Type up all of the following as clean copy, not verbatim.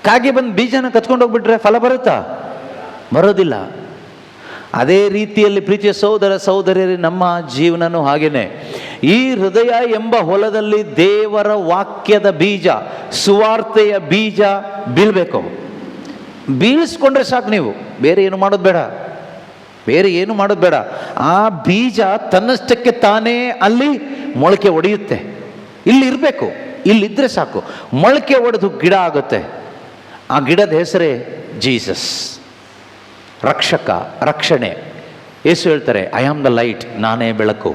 ಕಾಗೆ ಬಂದು ಬೀಜನ ಕತ್ಕೊಂಡು ಹೋಗ್ಬಿಟ್ರೆ ಫಲ ಬರುತ್ತಾ? ಬರೋದಿಲ್ಲ. ಅದೇ ರೀತಿಯಲ್ಲಿ ಪ್ರೀತಿಯ ಸಹೋದರ ಸಹೋದರಿಯರೇ, ನಮ್ಮ ಜೀವನನೂ ಹಾಗೇನೆ. ಈ ಹೃದಯ ಎಂಬ ಹೊಲದಲ್ಲಿ ದೇವರ ವಾಕ್ಯದ ಬೀಜ, ಸುವಾರ್ತೆಯ ಬೀಜ ಬೀಳಬೇಕು. ಬೀಳಿಸ್ಕೊಂಡ್ರೆ ಸಾಕು. ನೀವು ಬೇರೆ ಏನು ಮಾಡೋದು ಬೇಡ, ಬೇರೆ ಏನು ಮಾಡೋದು ಬೇಡ. ಆ ಬೀಜ ತನ್ನಷ್ಟಕ್ಕೆ ತಾನೇ ಅಲ್ಲಿ ಮೊಳಕೆ ಒಡೆಯುತ್ತೆ. ಇಲ್ಲಿ ಇರಬೇಕು, ಇಲ್ಲಿದ್ದರೆ ಸಾಕು. ಮೊಳಕೆ ಒಡೆದು ಗಿಡ ಆಗುತ್ತೆ. ಆ ಗಿಡದ ಹೆಸರೇ ಜೀಸಸ್, ರಕ್ಷಕ, ರಕ್ಷಣೆ. ಯೇಸು ಹೇಳ್ತಾರೆ, ಐ ಆಮ್ ದ ಲೈಟ್, ನಾನೇ ಬೆಳಕು.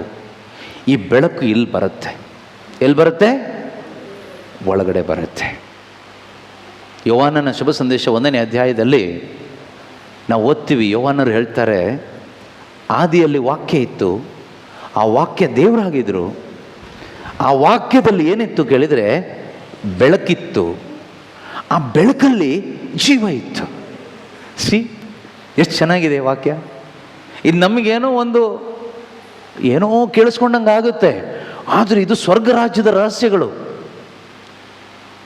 ಈ ಬೆಳಕು ಇಲ್ಲಿ ಬರುತ್ತೆ. ಎಲ್ಲಿ ಬರುತ್ತೆ? ಒಳಗಡೆ ಬರುತ್ತೆ. ಯೋಹಾನನ ಶುಭ ಸಂದೇಶ 1ನೇ ಅಧ್ಯಾಯದಲ್ಲಿ ನಾವು ಓದ್ತೀವಿ. ಯೋಹಾನರು ಹೇಳ್ತಾರೆ, ಆದಿಯಲ್ಲಿ ವಾಕ್ಯ ಇತ್ತು, ಆ ವಾಕ್ಯ ದೇವರಾಗಿದ್ದರು. ಆ ವಾಕ್ಯದಲ್ಲಿ ಏನಿತ್ತು ಕೇಳಿದರೆ ಬೆಳಕಿತ್ತು, ಆ ಬೆಳಕಲ್ಲಿ ಜೀವ ಇತ್ತು. ಎಷ್ಟು ಚೆನ್ನಾಗಿದೆ ವಾಕ್ಯ. ಇದು ನಮಗೇನೋ ಏನೋ ಕೇಳಿಸ್ಕೊಂಡಂಗೆ ಆಗುತ್ತೆ, ಆದರೆ ಇದು ಸ್ವರ್ಗ ರಾಜ್ಯದ ರಹಸ್ಯಗಳು.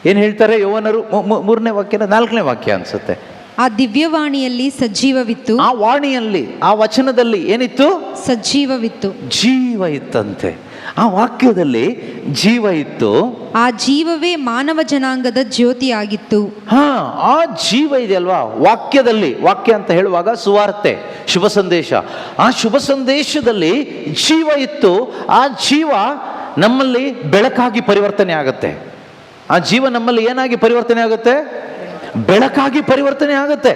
ಏನು ಹೇಳ್ತಾರೆ ಯೋಹಾನರು? 3ನೇ ವಾಕ್ಯನ 4ನೇ ವಾಕ್ಯ ಅನ್ಸುತ್ತೆ. ಆ ದಿವ್ಯವಾಣಿಯಲ್ಲಿ ಸಜೀವವಿತ್ತು. ಆ ವಾಣಿಯಲ್ಲಿ, ಆ ವಚನದಲ್ಲಿ ಏನಿತ್ತು? ಸಜೀವವಿತ್ತು, ಜೀವ ಇತ್ತಂತೆ. ಆ ವಾಕ್ಯದಲ್ಲಿ ಜೀವ ಇತ್ತು. ಆ ಜೀವವೇ ಮಾನವ ಜನಾಂಗದ ಜ್ಯೋತಿಯಾಗಿತ್ತು. ಆ ಜೀವ ಇದೆ ಅಲ್ವಾ ವಾಕ್ಯದಲ್ಲಿ. ವಾಕ್ಯ ಅಂತ ಹೇಳುವಾಗ ಸುವಾರ್ತೆ, ಶುಭ ಸಂದೇಶ. ಆ ಶುಭ ಸಂದೇಶದಲ್ಲಿ ಜೀವ ಇತ್ತು. ಆ ಜೀವ ನಮ್ಮಲ್ಲಿ ಬೆಳಕಾಗಿ ಪರಿವರ್ತನೆ ಆಗುತ್ತೆ. ಆ ಜೀವ ನಮ್ಮಲ್ಲಿ ಏನಾಗಿ ಪರಿವರ್ತನೆ ಆಗುತ್ತೆ? ಬೆಳಕಾಗಿ ಪರಿವರ್ತನೆ ಆಗುತ್ತೆ.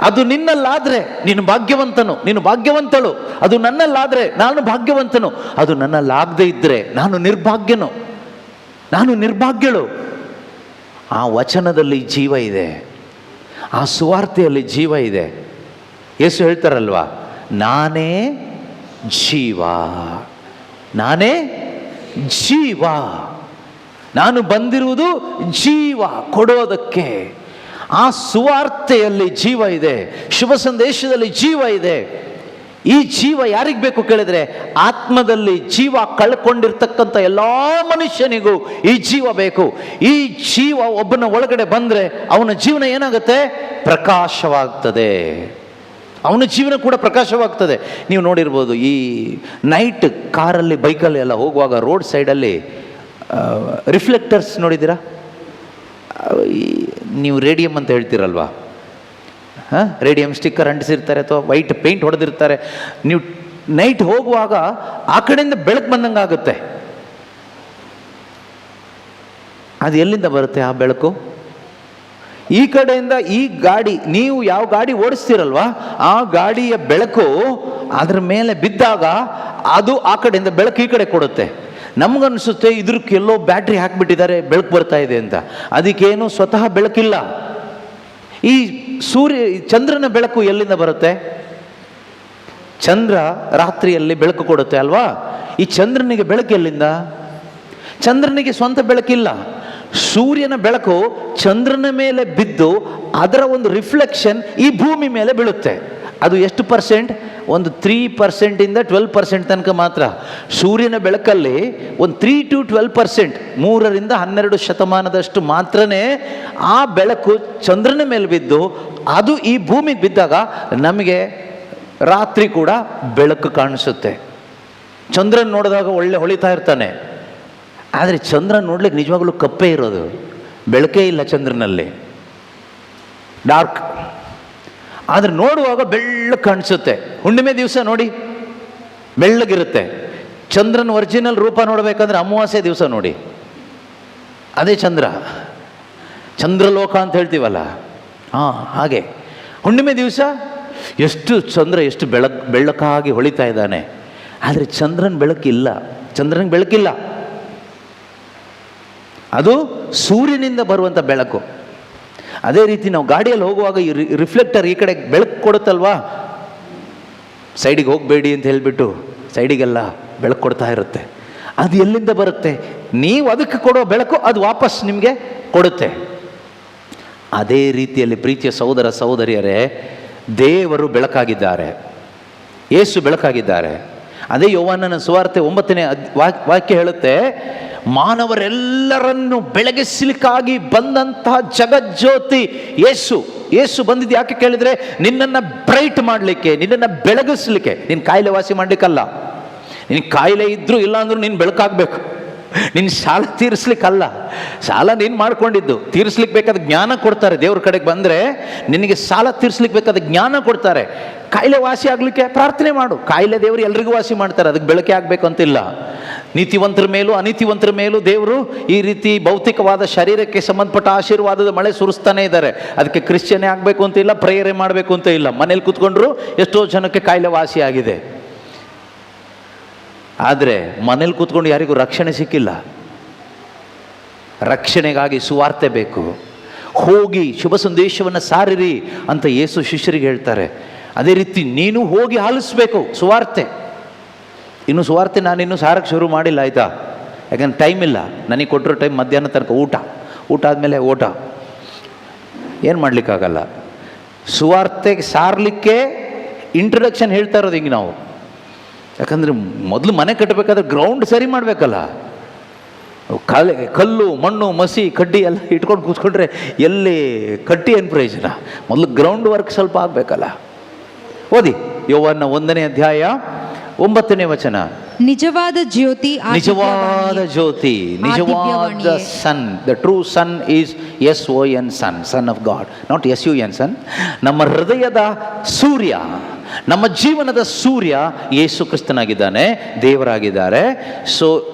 ಅದು ನಿನ್ನಲ್ಲಾದ್ರೆ ನೀನು ಭಾಗ್ಯವಂತನು, ನೀನು ಭಾಗ್ಯವಂತಳು. ಅದು ನನ್ನಲ್ಲಾದ್ರೆ ನಾನು ಭಾಗ್ಯವಂತನು. ಅದು ನನ್ನಲ್ಲಾಗದೇ ಇದ್ದರೆ ನಾನು ನಿರ್ಭಾಗ್ಯನು, ನಾನು ನಿರ್ಭಾಗ್ಯಳು. ಆ ವಚನದಲ್ಲಿ ಜೀವ ಇದೆ, ಆ ಸುವಾರ್ತೆಯಲ್ಲಿ ಜೀವ ಇದೆ. ಯೇಸು ಹೇಳ್ತಾರಲ್ವಾ, ನಾನೇ ಜೀವ, ನಾನೇ ಜೀವ. ನಾನು ಬಂದಿರುವುದು ಜೀವ ಕೊಡೋದಕ್ಕೆ. ಆ ಸುವಾರ್ತೆಯಲ್ಲಿ ಜೀವ ಇದೆ, ಶುಭ ಸಂದೇಶದಲ್ಲಿ ಜೀವ ಇದೆ. ಈ ಜೀವ ಯಾರಿಗೆ ಬೇಕು ಕೇಳಿದರೆ, ಆತ್ಮದಲ್ಲಿ ಜೀವ ಕಳ್ಕೊಂಡಿರ್ತಕ್ಕಂಥ ಎಲ್ಲ ಮನುಷ್ಯನಿಗೂ ಈ ಜೀವ ಬೇಕು. ಈ ಜೀವ ಒಬ್ಬನ ಒಳಗಡೆ ಬಂದರೆ ಅವನ ಜೀವನ ಏನಾಗುತ್ತೆ? ಪ್ರಕಾಶವಾಗ್ತದೆ. ಅವನ ಜೀವನ ಕೂಡ ಪ್ರಕಾಶವಾಗ್ತದೆ. ನೀವು ನೋಡಿರ್ಬೋದು, ಈ ನೈಟ್ ಕಾರಲ್ಲಿ ಬೈಕಲ್ಲಿ ಎಲ್ಲ ಹೋಗುವಾಗ ರೋಡ್ ಸೈಡಲ್ಲಿ ರಿಫ್ಲೆಕ್ಟರ್ಸ್ ನೋಡಿದ್ದೀರಾ? ನೀವು ರೇಡಿಯಂ ಅಂತ ಹೇಳ್ತೀರಲ್ವಾ, ರೇಡಿಯಂ ಸ್ಟಿಕ್ಕರ್ ಅಂಟಿಸಿರ್ತಾರೆ ಅಥವಾ ವೈಟ್ ಪೇಂಟ್ ಹೊಡೆದಿರ್ತಾರೆ. ನೀವು ನೈಟ್ ಹೋಗುವಾಗ ಆ ಕಡೆಯಿಂದ ಬೆಳಕು ಬಂದಂಗೆ ಆಗುತ್ತೆ. ಅದು ಎಲ್ಲಿಂದ ಬರುತ್ತೆ ಆ ಬೆಳಕು? ಈ ಕಡೆಯಿಂದ ಈ ಗಾಡಿ, ನೀವು ಯಾವ ಗಾಡಿ ಓಡಿಸ್ತೀರಲ್ವಾ, ಆ ಗಾಡಿಯ ಬೆಳಕು ಅದರ ಮೇಲೆ ಬಿದ್ದಾಗ ಅದು ಆ ಕಡೆಯಿಂದ ಬೆಳಕು ಈ ಕಡೆ ಕೊಡುತ್ತೆ. ನಮಗನ್ನಿಸುತ್ತೆ ಇದಕ್ಕೆ ಎಲ್ಲೋ ಬ್ಯಾಟ್ರಿ ಹಾಕಿಬಿಟ್ಟಿದ್ದಾರೆ, ಬೆಳಕು ಬರ್ತಾ ಇದೆ ಅಂತ. ಅದಕ್ಕೇನು ಸ್ವತಃ ಬೆಳಕಿಲ್ಲ. ಈ ಚಂದ್ರನ ಬೆಳಕು ಎಲ್ಲಿಂದ ಬರುತ್ತೆ? ಚಂದ್ರ ರಾತ್ರಿಯಲ್ಲಿ ಬೆಳಕು ಕೊಡುತ್ತೆ ಅಲ್ವಾ? ಈ ಚಂದ್ರನಿಗೆ ಬೆಳಕು ಎಲ್ಲಿಂದ? ಚಂದ್ರನಿಗೆ ಸ್ವಂತ ಬೆಳಕಿಲ್ಲ. ಸೂರ್ಯನ ಬೆಳಕು ಚಂದ್ರನ ಮೇಲೆ ಬಿದ್ದು ಅದರ ಒಂದು ರಿಫ್ಲೆಕ್ಷನ್ ಈ ಭೂಮಿ ಮೇಲೆ ಬೀಳುತ್ತೆ. ಅದು ಎಷ್ಟು ಪರ್ಸೆಂಟ್? ಒಂದು 3% 12% ತನಕ ಮಾತ್ರ. ಸೂರ್ಯನ ಬೆಳಕಲ್ಲಿ ಒಂದು 3 to 12%, 3ರಿಂದ 12% ಮಾತ್ರನೇ ಆ ಬೆಳಕು ಚಂದ್ರನ ಮೇಲೆ ಬಿದ್ದು ಅದು ಈ ಭೂಮಿಗೆ ಬಿದ್ದಾಗ ನಮಗೆ ರಾತ್ರಿ ಕೂಡ ಬೆಳಕು ಕಾಣಿಸುತ್ತೆ. ಚಂದ್ರನ ನೋಡಿದಾಗ ಒಳ್ಳೆ ಹೊಳಿತಾ ಇರ್ತಾನೆ, ಆದರೆ ಚಂದ್ರನ ನೋಡ್ಲಿಕ್ಕೆ ನಿಜವಾಗ್ಲೂ ಕಪ್ಪೇ ಇರೋದು, ಬೆಳಕೇ ಇಲ್ಲ ಚಂದ್ರನಲ್ಲಿ, ಡಾರ್ಕ್. ಆದರೆ ನೋಡುವಾಗ ಬೆಳ್ಳಗೆ ಕಾಣಿಸುತ್ತೆ. ಹುಣ್ಣಿಮೆ ದಿವಸ ನೋಡಿ ಬೆಳ್ಳಗಿರುತ್ತೆ. ಚಂದ್ರನ ಒರಿಜಿನಲ್ ರೂಪ ನೋಡಬೇಕಂದ್ರೆ ಅಮಾವಾಸ್ಯೆ ದಿವಸ ನೋಡಿ, ಅದೇ ಚಂದ್ರ, ಚಂದ್ರಲೋಕ ಅಂತ ಹೇಳ್ತೀವಲ್ಲ, ಹಾಗೆ ಹುಣ್ಣಿಮೆ ದಿವಸ ಎಷ್ಟು ಚಂದ್ರ ಎಷ್ಟು ಬೆಳಕಾಗಿ ಹೊಳಿತಾ ಇದ್ದಾನೆ. ಆದರೆ ಚಂದ್ರನ ಬೆಳಕಿಲ್ಲ, ಚಂದ್ರನಿಗೆ ಬೆಳಕಿಲ್ಲ. ಅದು ಸೂರ್ಯನಿಂದ ಬರುವಂಥ ಬೆಳಕು. ಅದೇ ರೀತಿ ನಾವು ಗಾಡಿಯಲ್ಲಿ ಹೋಗುವಾಗ ಈ ರಿಫ್ಲೆಕ್ಟರ್ ಈ ಕಡೆ ಬೆಳಕು ಕೊಡುತ್ತಲ್ವಾ, ಸೈಡಿಗೆ ಹೋಗಬೇಡಿ ಅಂತ ಹೇಳಿಬಿಟ್ಟು ಸೈಡಿಗೆಲ್ಲ ಬೆಳಕು ಕೊಡ್ತಾ ಇರುತ್ತೆ. ಅದು ಎಲ್ಲಿಂದ ಬರುತ್ತೆ? ನೀವು ಅದಕ್ಕೆ ಕೊಡೋ ಬೆಳಕು ಅದು ವಾಪಸ್ ನಿಮಗೆ ಕೊಡುತ್ತೆ. ಅದೇ ರೀತಿಯಲ್ಲಿ ಪ್ರೀತಿಯ ಸಹೋದರ ಸಹೋದರಿಯರೇ, ದೇವರು ಬೆಳಕಾಗಿದ್ದಾರೆ, ಯೇಸು ಬೆಳಕಾಗಿದ್ದಾರೆ. ಅದೇ ಯೋಹಾನನ ಸುವಾರ್ತೆ 9ನೇ ವಾಕ್ಯ ಹೇಳುತ್ತೆ, ಮಾನವರೆಲ್ಲರನ್ನು ಬೆಳಗಿಸಲಿಕ್ಕಾಗಿ ಬಂದಂತಹ ಜಗಜ್ಯೋತಿ ಯೇಸು. ಯೇಸು ಬಂದಿದ್ದು ಯಾಕೆ ಕೇಳಿದರೆ, ನಿನ್ನನ್ನು ಬ್ರೈಟ್ ಮಾಡಲಿಕ್ಕೆ, ನಿನ್ನನ್ನು ಬೆಳಗಿಸ್ಲಿಕ್ಕೆ. ನಿನ್ನ ಕಾಯಿಲೆ ವಾಸಿ ಮಾಡಲಿಕ್ಕಲ್ಲ. ನಿನ್ನ ಕಾಯಿಲೆ ಇದ್ದರೂ ಇಲ್ಲ ಅಂದ್ರೂ ನೀನು ಬೆಳಕಾಗಬೇಕು. ನಿನ್ನ ಸಾಲ ತೀರಿಸ್ಲಿಕ್ಕಲ್ಲ. ಸಾಲ ನೀನು ಮಾಡ್ಕೊಂಡಿದ್ದು, ತೀರಿಸ್ಲಿಕ್ಕೆ ಬೇಕಾದ ಜ್ಞಾನ ಕೊಡ್ತಾರೆ. ದೇವ್ರ ಕಡೆಗೆ ಬಂದರೆ ನಿನಗೆ ಸಾಲ ತೀರಿಸ್ಲಿಕ್ಕೆ ಬೇಕಾದ ಜ್ಞಾನ ಕೊಡ್ತಾರೆ. ಕಾಯಿಲೆ ವಾಸಿ ಆಗಲಿಕ್ಕೆ ಪ್ರಾರ್ಥನೆ ಮಾಡು. ಕಾಯಿಲೆ ದೇವರು ಎಲ್ರಿಗೂ ವಾಸಿ ಮಾಡ್ತಾರೆ, ಅದಕ್ಕೆ ಬೆಳಕೆ ಆಗಬೇಕು ಅಂತಿಲ್ಲ. ನೀತಿವಂತರ ಮೇಲೂ ಅನೀತಿವಂತರ ಮೇಲೂ ದೇವರು ಈ ರೀತಿ ಭೌತಿಕವಾದ ಶರೀರಕ್ಕೆ ಸಂಬಂಧಪಟ್ಟ ಆಶೀರ್ವಾದದ ಮಳೆ ಸುರಿಸ್ತಾನೆ ಇದ್ದಾರೆ. ಅದಕ್ಕೆ ಕ್ರಿಶ್ಚಿಯನ್ನೇ ಆಗಬೇಕು ಅಂತ ಇಲ್ಲ, ಪ್ರೇಯರೇ ಮಾಡಬೇಕು ಅಂತ ಇಲ್ಲ. ಮನೇಲಿ ಕೂತ್ಕೊಂಡ್ರು ಎಷ್ಟೋ ಜನಕ್ಕೆ ಕಾಯಿಲೆ ವಾಸಿ ಆಗಿದೆ. ಆದರೆ ಮನೇಲಿ ಕೂತ್ಕೊಂಡು ಯಾರಿಗೂ ರಕ್ಷಣೆ ಸಿಕ್ಕಿಲ್ಲ. ರಕ್ಷಣೆಗಾಗಿ ಸುವಾರ್ತೆ ಬೇಕು. ಹೋಗಿ ಶುಭ ಸಂದೇಶವನ್ನು ಸಾರಿರಿ ಅಂತ ಯೇಸು ಶಿಷ್ಯರಿಗೆ ಹೇಳ್ತಾರೆ. ಅದೇ ರೀತಿ ನೀನು ಹೋಗಿ ಆಲಿಸ್ಬೇಕು ಸುವಾರ್ತೆ. ಇನ್ನು ಸುವಾರ್ತೆ ನಾನಿನ್ನೂ ಸಾರಕ್ಕೆ ಶುರು ಮಾಡಿಲ್ಲ, ಆಯಿತಾ? ಯಾಕಂದ್ರೆ ಟೈಮ್ ಇಲ್ಲ. ನನಗೆ ಕೊಟ್ಟಿರೋ ಟೈಮ್ ಮಧ್ಯಾಹ್ನ ತನಕ ಊಟ ಆದಮೇಲೆ ಓಟ. ಏನು ಮಾಡಲಿಕ್ಕಾಗಲ್ಲ. ಸುವಾರ್ತೆಗೆ ಸಾರಲಿಕ್ಕೆ ಇಂಟ್ರಡಕ್ಷನ್ ಹೇಳ್ತಾ ಇರೋದು ಹಿಂಗೆ ನಾವು. ಯಾಕಂದರೆ ಮೊದಲು ಮನೆ ಕಟ್ಟಬೇಕಾದ್ರೆ ಗ್ರೌಂಡ್ ಸರಿ ಮಾಡಬೇಕಲ್ಲ. ಕಲ್ಲು ಮಣ್ಣು ಮಸಿ ಕಡ್ಡಿ ಎಲ್ಲ ಇಟ್ಕೊಂಡು ಕೂತ್ಕೊಂಡ್ರೆ ಎಲ್ಲಿ ಕಟ್ಟಿ ಏನು ಪ್ರಯೋಜನ? ಮೊದಲು ಗ್ರೌಂಡ್ ವರ್ಕ್ ಸ್ವಲ್ಪ ಆಗಬೇಕಲ್ಲ. ಓದಿ ಯೋಹಾನ 1ನೇ ಅಧ್ಯಾಯ 9ನೇ ವಚನ. ನಿಜವಾದ ಜ್ಯೋತಿ, ನಿಜವಾದ ಜ್ಯೋತಿ, ನಿಜವಾದ son. The true son is SON son, son of God, not SUN sun. ನಮ್ಮ ಹೃದಯದ ಸೂರ್ಯ, ನಮ್ಮ ಜೀವನದ ಸೂರ್ಯ ಯೇಸು ಕ್ರಿಸ್ತನಾಗಿದ್ದಾನೆ, ದೇವರಾಗಿದ್ದಾರೆ. ಸೊ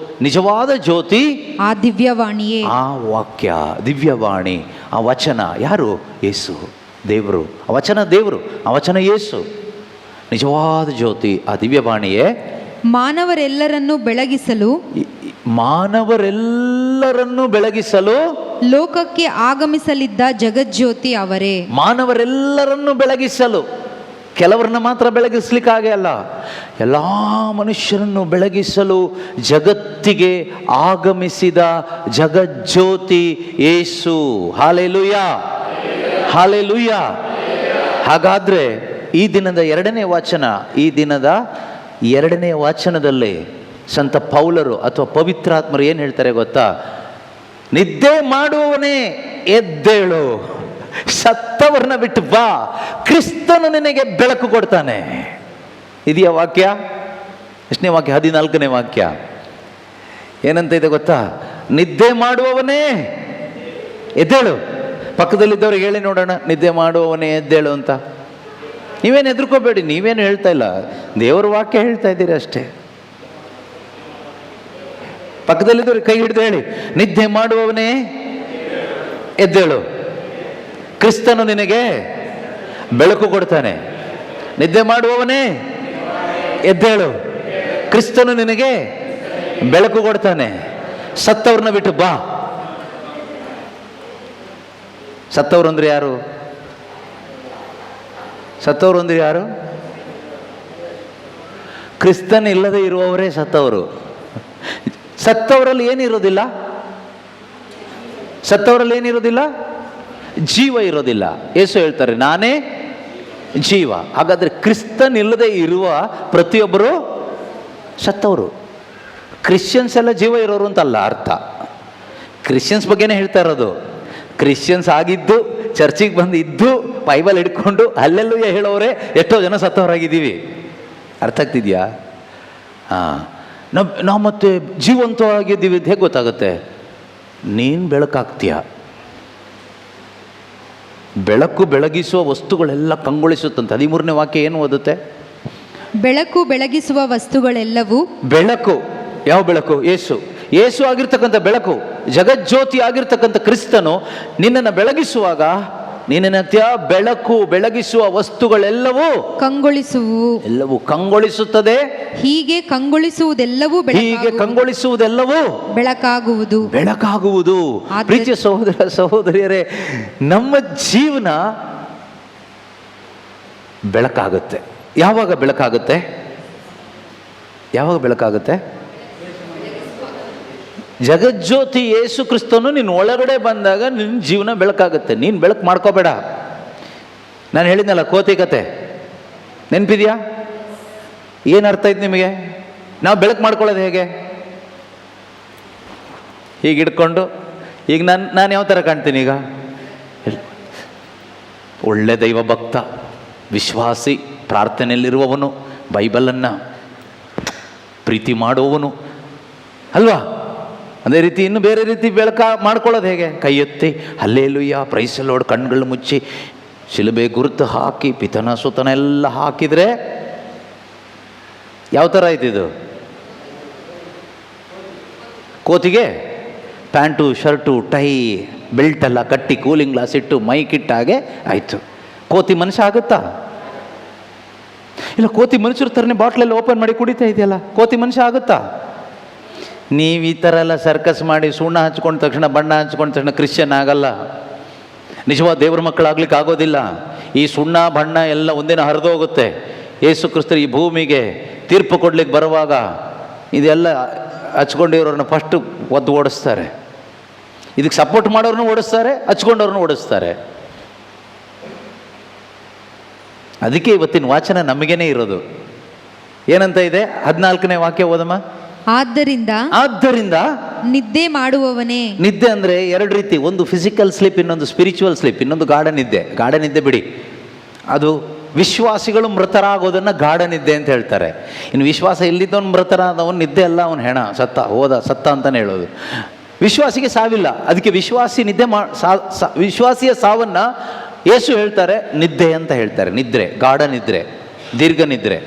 ನಿಜವಾದ ಜ್ಯೋತಿ ಆ ದಿವ್ಯವಾಣಿಯೇ, ಆ ವಾಕ್ಯ, ದಿವ್ಯವಾಣಿ, ಆ ವಚನ. ಯಾರು? ಯೇಸು, ದೇವರು. ಆ ವಚನ ದೇವರು, ಆ ವಚನ ಯೇಸು. ನಿಜವಾದ ಜ್ಯೋತಿ ಆ ದಿವ್ಯವಾಣಿಯೇ ಮಾನವರೆಲ್ಲರನ್ನು ಬೆಳಗಿಸಲು ಲೋಕಕ್ಕೆ ಆಗಮಿಸಲಿದ್ದ ಜಗಜ್ಯೋತಿ ಅವರೇ. ಮಾನವರೆಲ್ಲರನ್ನು ಬೆಳಗಿಸಲು, ಕೆಲವರನ್ನ ಮಾತ್ರ ಬೆಳಗಿಸ್ಲಿಕ್ಕಾಗೇ ಅಲ್ಲ, ಎಲ್ಲ ಮನುಷ್ಯರನ್ನು ಬೆಳಗಿಸಲು ಜಗತ್ತಿಗೆ ಆಗಮಿಸಿದ ಜಗಜ್ಯೋತಿ ಯೇಸು. Hallelujah, hallelujah. ಹಾಗಾದ್ರೆ ಈ ದಿನದ 2ನೇ ವಾಚನ, ಈ ದಿನದ 2ನೇ ವಾಚನದಲ್ಲಿ ಸಂತ ಪೌಲರು ಅಥವಾ ಪವಿತ್ರಾತ್ಮರು ಏನು ಹೇಳ್ತಾರೆ ಗೊತ್ತಾ? ನಿದ್ದೆ ಮಾಡುವವನೇ ಎದ್ದೇಳು, ಸತ್ತವರನ್ನ ಬಿಟ್ಟು ಬಾ, ಕ್ರಿಸ್ತನು ನಿನಗೆ ಬೆಳಕು ಕೊಡ್ತಾನೆ. ಇದೆಯಾ ವಾಕ್ಯ? ಎಷ್ಟನೇ ವಾಕ್ಯ? 14ನೇ ವಾಕ್ಯ. ಏನಂತ ಇದೆ ಗೊತ್ತಾ? ನಿದ್ದೆ ಮಾಡುವವನೇ ಎದ್ದೇಳು. ಪಕ್ಕದಲ್ಲಿದ್ದವ್ರಿಗೆ ಹೇಳಿ ನೋಡೋಣ, ನಿದ್ದೆ ಮಾಡುವವನೇ ಎದ್ದೇಳು ಅಂತ. ನೀವೇನು ಹೆದರ್ಕೋಬೇಡಿ, ನೀವೇನು ಹೇಳ್ತಾ ಇಲ್ಲ, ದೇವರ ವಾಕ್ಯ ಹೇಳ್ತಾ ಇದ್ದೀರಿ ಅಷ್ಟೇ. ಪಕ್ಕದಲ್ಲಿದ್ದವ್ರಿಗೆ ಕೈ ಹಿಡಿದು ಹೇಳಿ, ನಿದ್ದೆ ಮಾಡುವವನೇ ಎದ್ದೇಳು, ಕ್ರಿಸ್ತನು ನಿನಗೆ ಬೆಳಕು ಕೊಡ್ತಾನೆ. ನಿದ್ದೆ ಮಾಡುವವನೇ ಎದ್ದೇಳು, ಕ್ರಿಸ್ತನು ನಿನಗೆ ಬೆಳಕು ಕೊಡ್ತಾನೆ. ಸತ್ತವ್ರನ್ನ ಬಿಟ್ಟು ಬಾ. ಸತ್ತವ್ರು ಅಂದ್ರೆ ಯಾರು? ಸತ್ತವರು ಅಂದ್ರೆ ಯಾರು? ಕ್ರಿಸ್ತನ್ ಇಲ್ಲದೆ ಇರುವವರೇ ಸತ್ತವರು. ಸತ್ತವರಲ್ಲಿ ಏನಿರೋದಿಲ್ಲ? ಸತ್ತವರಲ್ಲಿ ಏನಿರೋದಿಲ್ಲ? ಜೀವ ಇರೋದಿಲ್ಲ. ಯೇಸು ಹೇಳ್ತಾರೆ, ನಾನೇ ಜೀವ. ಹಾಗಾದ್ರೆ ಕ್ರಿಸ್ತನ್ ಇಲ್ಲದೆ ಇರುವ ಪ್ರತಿಯೊಬ್ಬರು ಸತ್ತವರು. ಕ್ರಿಶ್ಚಿಯನ್ಸ್ ಎಲ್ಲ ಜೀವ ಇರೋರು ಅಂತಲ್ಲ ಅರ್ಥ. ಕ್ರಿಶ್ಚಿಯನ್ಸ್ ಬಗ್ಗೆನೇ ಹೇಳ್ತಾ ಇರೋದು. ಕ್ರಿಶ್ಚಿಯನ್ಸ್ ಆಗಿದ್ದು, ಚರ್ಚಿಗೆ ಬಂದು ಇದ್ದು, ಬೈಬಲ್ ಹಿಡ್ಕೊಂಡು ಅಲ್ಲೆಲ್ಲೂ ಹೇಳೋರೆ ಎಷ್ಟೋ ಜನ ಸತ್ತವರಾಗಿದ್ದೀವಿ. ಅರ್ಥ ಆಗ್ತಿದ್ಯಾ? ನಾವು ಮತ್ತೆ ಜೀವಂತವಾಗಿದ್ದೀವಿ ಅಂತ ಹೇಗೆ ಗೊತ್ತಾಗುತ್ತೆ? ನೀನು ಬೆಳಕಾಗ್ತೀಯ. ಬೆಳಕು ಬೆಳಗಿಸುವ ವಸ್ತುಗಳೆಲ್ಲ ಕಂಗೊಳಿಸುತ್ತಂತೆ. 13ನೇ ವಾಕ್ಯ ಏನು ಓದುತ್ತೆ? ಬೆಳಕು ಬೆಳಗಿಸುವ ವಸ್ತುಗಳೆಲ್ಲವೂ. ಬೆಳಕು ಯಾವ ಬೆಳಕು? ಯೇಸು. ಯೇಸು ಆಗಿರ್ತಕ್ಕಂಥ ಬೆಳಕು, ಜಗಜ್ಯೋತಿ ಆಗಿರ್ತಕ್ಕಂಥ ಕ್ರಿಸ್ತನು ನಿನ್ನನ್ನು ಬೆಳಗಿಸುವಾಗ ನೀನೇನಾಗ್ತೀಯ? ಬೆಳಕು ಬೆಳಗಿಸುವ ವಸ್ತುಗಳೆಲ್ಲವೂ ಕಂಗೊಳಿಸುವು. ಎಲ್ಲವೂ ಕಂಗೊಳಿಸುತ್ತದೆ. ಹೀಗೆ ಕಂಗೊಳಿಸುವುದೆಲ್ಲವೂ ಬೆಳಕಾಗುವುದು. ಬೆಳಕಾಗುವುದು. ಪ್ರೀತಿಯ ಸಹೋದರ ಸಹೋದರಿಯರೇ, ನಮ್ಮ ಜೀವನ ಬೆಳಕಾಗುತ್ತೆ. ಯಾವಾಗ ಬೆಳಕಾಗುತ್ತೆ? ಯಾವಾಗ ಬೆಳಕಾಗುತ್ತೆ? ಜಗಜ್ಯೋತಿ ಯೇಸು ಕ್ರಿಸ್ತನು ನಿನ್ನ ಒಳಗಡೆ ಬಂದಾಗ ನಿನ್ನ ಜೀವನ ಬೆಳಕಾಗುತ್ತೆ. ನೀನು ಬೆಳಕು ಮಾಡ್ಕೋಬೇಡ. ನಾನು ಹೇಳಿದ್ನಲ್ಲ ಕೋತಿ ಕತೆ, ನೆನಪಿದೆಯಾ? ಏನು ಅರ್ಥ ಆಯ್ತು ನಿಮಗೆ? ನಾವು ಬೆಳಕು ಮಾಡ್ಕೊಳ್ಳೋದು ಹೇಗೆ? ಹೀಗೆ ಹಿಡ್ಕೊಂಡು ಈಗ ನಾನು ಯಾವ ಥರ ಕಾಣ್ತೀನಿ ಈಗ? ಒಳ್ಳೆ ದೈವ ಭಕ್ತ, ವಿಶ್ವಾಸಿ, ಪ್ರಾರ್ಥನೆಯಲ್ಲಿರುವವನು, ಬೈಬಲನ್ನು ಪ್ರೀತಿ ಮಾಡುವವನು ಅಲ್ವಾ? ಅದೇ ರೀತಿ ಇನ್ನು ಬೇರೆ ರೀತಿ ಬೆಳಕ ಮಾಡ್ಕೊಳ್ಳೋದು ಹೇಗೆ? ಕೈ ಎತ್ತಿ ಹಲ್ಲೇಲೂಯಾ ಪ್ರೈಸ್ ದಿ ಲಾರ್ಡ್, ಕಣ್ಗಳು ಮುಚ್ಚಿ ಶಿಲುಬೆ ಗುರುತು ಹಾಕಿ ಪಿತನ ಸುತನ ಎಲ್ಲ ಹಾಕಿದರೆ ಯಾವ ಥರ ಆಯ್ತಿದು? ಕೋತಿಗೆ ಪ್ಯಾಂಟು ಶರ್ಟು ಟೈ ಬೆಲ್ಟೆಲ್ಲ ಕಟ್ಟಿ ಕೂಲಿಂಗ್ ಗ್ಲಾಸ್ ಇಟ್ಟು ಮೈಕ್ ಇಟ್ಟಾಗೆ ಆಯಿತು. ಕೋತಿ ಮನುಷ್ಯ ಆಗುತ್ತಾ? ಇಲ್ಲ, ಕೋತಿ ಮನುಷ್ಯರ ಥರನೇ ಬಾಟ್ಲೆಲ್ಲ ಓಪನ್ ಮಾಡಿ ಕುಡಿತಾ ಇದೆಯಲ್ಲ, ಕೋತಿ ಮನುಷ್ಯ ಆಗುತ್ತಾ? ನೀವು ಈ ಥರ ಎಲ್ಲ ಸರ್ಕಸ್ ಮಾಡಿ ಸುಣ್ಣ ಹಚ್ಕೊಂಡ ತಕ್ಷಣ, ಬಣ್ಣ ಹಚ್ಕೊಂಡ ತಕ್ಷಣ ಕ್ರಿಶ್ಚಿಯನ್ ಆಗಲ್ಲ, ನಿಜವಾದ ದೇವ್ರ ಮಕ್ಕಳಾಗ್ಲಿಕ್ಕೆ ಆಗೋದಿಲ್ಲ. ಈ ಸುಣ್ಣ ಬಣ್ಣ ಎಲ್ಲ ಒಂದಿನ ಹರಿದೋಗುತ್ತೆ. ಯೇಸು ಕ್ರಿಸ್ತರು ಈ ಭೂಮಿಗೆ ತೀರ್ಪು ಕೊಡ್ಲಿಕ್ಕೆ ಬರುವಾಗ ಇದೆಲ್ಲ ಹಚ್ಕೊಂಡಿರೋರನ್ನ ಫಸ್ಟು ಒದ್ದು ಓಡಿಸ್ತಾರೆ. ಇದಕ್ಕೆ ಸಪೋರ್ಟ್ ಮಾಡೋರನ್ನು ಓಡಿಸ್ತಾರೆ, ಹಚ್ಕೊಂಡವ್ರನ್ನ ಓಡಿಸ್ತಾರೆ. ಅದಕ್ಕೆ ಇವತ್ತಿನ ವಾಚನ ನಮಗೇನೆ ಇರೋದು. ಏನಂತ ಇದೆ? 14ನೇ ವಾಕ್ಯ ಓದಮ್ಮ. ಆದ್ದರಿಂದ ನಿದ್ದೆ ಮಾಡುವವನೇ. ನಿದ್ದೆ ಅಂದರೆ ಎರಡು ರೀತಿ, ಒಂದು ಫಿಸಿಕಲ್ ಸ್ಲೀಪ್, ಇನ್ನೊಂದು ಸ್ಪಿರಿಚುವಲ್ ಸ್ಲೀಪ್, ಇನ್ನೊಂದು ಗಾಢ ನಿದ್ದೆ. ಗಾಢ ನಿದ್ದೆ ಬಿಡಿ, ಅದು ವಿಶ್ವಾಸಿಗಳು ಮೃತರಾಗೋದನ್ನು ಗಾಢ ನಿದ್ದೆ ಅಂತ ಹೇಳ್ತಾರೆ. ಇನ್ನು ವಿಶ್ವಾಸ ಇಲ್ಲಿದ್ದವನು ಮೃತರಾದವನು ನಿದ್ದೆ ಅಲ್ಲ, ಅವನು ಹೆಣ, ಸತ್ತ ಅಂತಲೇ ಹೇಳೋದು. ವಿಶ್ವಾಸಿಗೆ ಸಾವಿಲ್ಲ, ಅದಕ್ಕೆ ವಿಶ್ವಾಸಿ ನಿದ್ದೆ ವಿಶ್ವಾಸಿಯ ಸಾವನ್ನು ಯೇಸು ಹೇಳ್ತಾರೆ ನಿದ್ದೆ ಅಂತ ಹೇಳ್ತಾರೆ. ನಿದ್ರೆ, ಗಾಢ ನಿದ್ರೆ, ದೀರ್ಘ ನಿದ್ರೆ.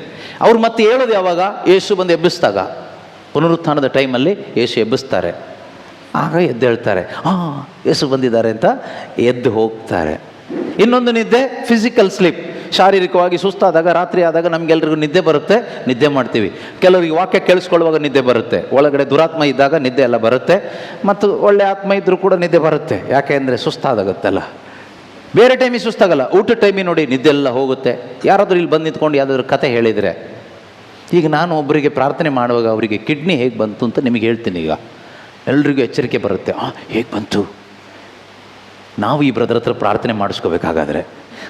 ಅವ್ರು ಮತ್ತೆ ಹೇಳೋದು ಯಾವಾಗ? ಯೇಸು ಬಂದು ಎಬ್ಬಿಸಿದಾಗ, ಪುನರುತ್ಥಾನದ ಟೈಮಲ್ಲಿ ಯೇಸು ಎಬ್ಬಿಸ್ತಾರೆ, ಆಗ ಎದ್ದು ಹೇಳ್ತಾರೆ ಯೇಸು ಬಂದಿದ್ದಾರೆ ಅಂತ ಎದ್ದು ಹೋಗ್ತಾರೆ. ಇನ್ನೊಂದು ನಿದ್ದೆ ಫಿಸಿಕಲ್ ಸ್ಲೀಪ್, ಶಾರೀರಿಕವಾಗಿ ಸುಸ್ತಾದಾಗ, ರಾತ್ರಿ ಆದಾಗ ನಮಗೆಲ್ರಿಗೂ ನಿದ್ದೆ ಬರುತ್ತೆ, ನಿದ್ದೆ ಮಾಡ್ತೀವಿ. ಕೆಲವರಿಗೆ ವಾಕ್ಯ ಕೇಳಿಸ್ಕೊಳ್ಳುವಾಗ ನಿದ್ದೆ ಬರುತ್ತೆ, ಒಳಗಡೆ ದುರಾತ್ಮ ಇದ್ದಾಗ ನಿದ್ದೆ ಎಲ್ಲ ಬರುತ್ತೆ, ಮತ್ತು ಒಳ್ಳೆ ಆತ್ಮ ಇದ್ದರೂ ಕೂಡ ನಿದ್ದೆ ಬರುತ್ತೆ. ಯಾಕೆ ಅಂದರೆ ಸುಸ್ತಾದಾಗುತ್ತಲ್ಲ. ಬೇರೆ ಟೈಮಿಗೆ ಸುಸ್ತಾಗಲ್ಲ, ಊಟದ ಟೈಮಿಗೆ ನೋಡಿ ನಿದ್ದೆ ಎಲ್ಲ ಹೋಗುತ್ತೆ. ಯಾರಾದರೂ ಇಲ್ಲಿ ಬಂದು ನಿಂತ್ಕೊಂಡು ಯಾವುದಾದ್ರು ಕತೆ ಹೇಳಿದರೆ, ಈಗ ನಾನು ಒಬ್ಬರಿಗೆ ಪ್ರಾರ್ಥನೆ ಮಾಡುವಾಗ ಅವರಿಗೆ ಕಿಡ್ನಿ ಹೇಗೆ ಬಂತು ಅಂತ ನಿಮಗೆ ಹೇಳ್ತೀನಿ. ಈಗ ಎಲ್ರಿಗೂ ಎಚ್ಚರಿಕೆ ಬರುತ್ತೆ, ಹೇಗೆ ಬಂತು? ನಾವು ಈ ಬ್ರದರ್ ಹತ್ರ ಪ್ರಾರ್ಥನೆ ಮಾಡಿಸ್ಕೋಬೇಕಾಗಾದ್ರೆ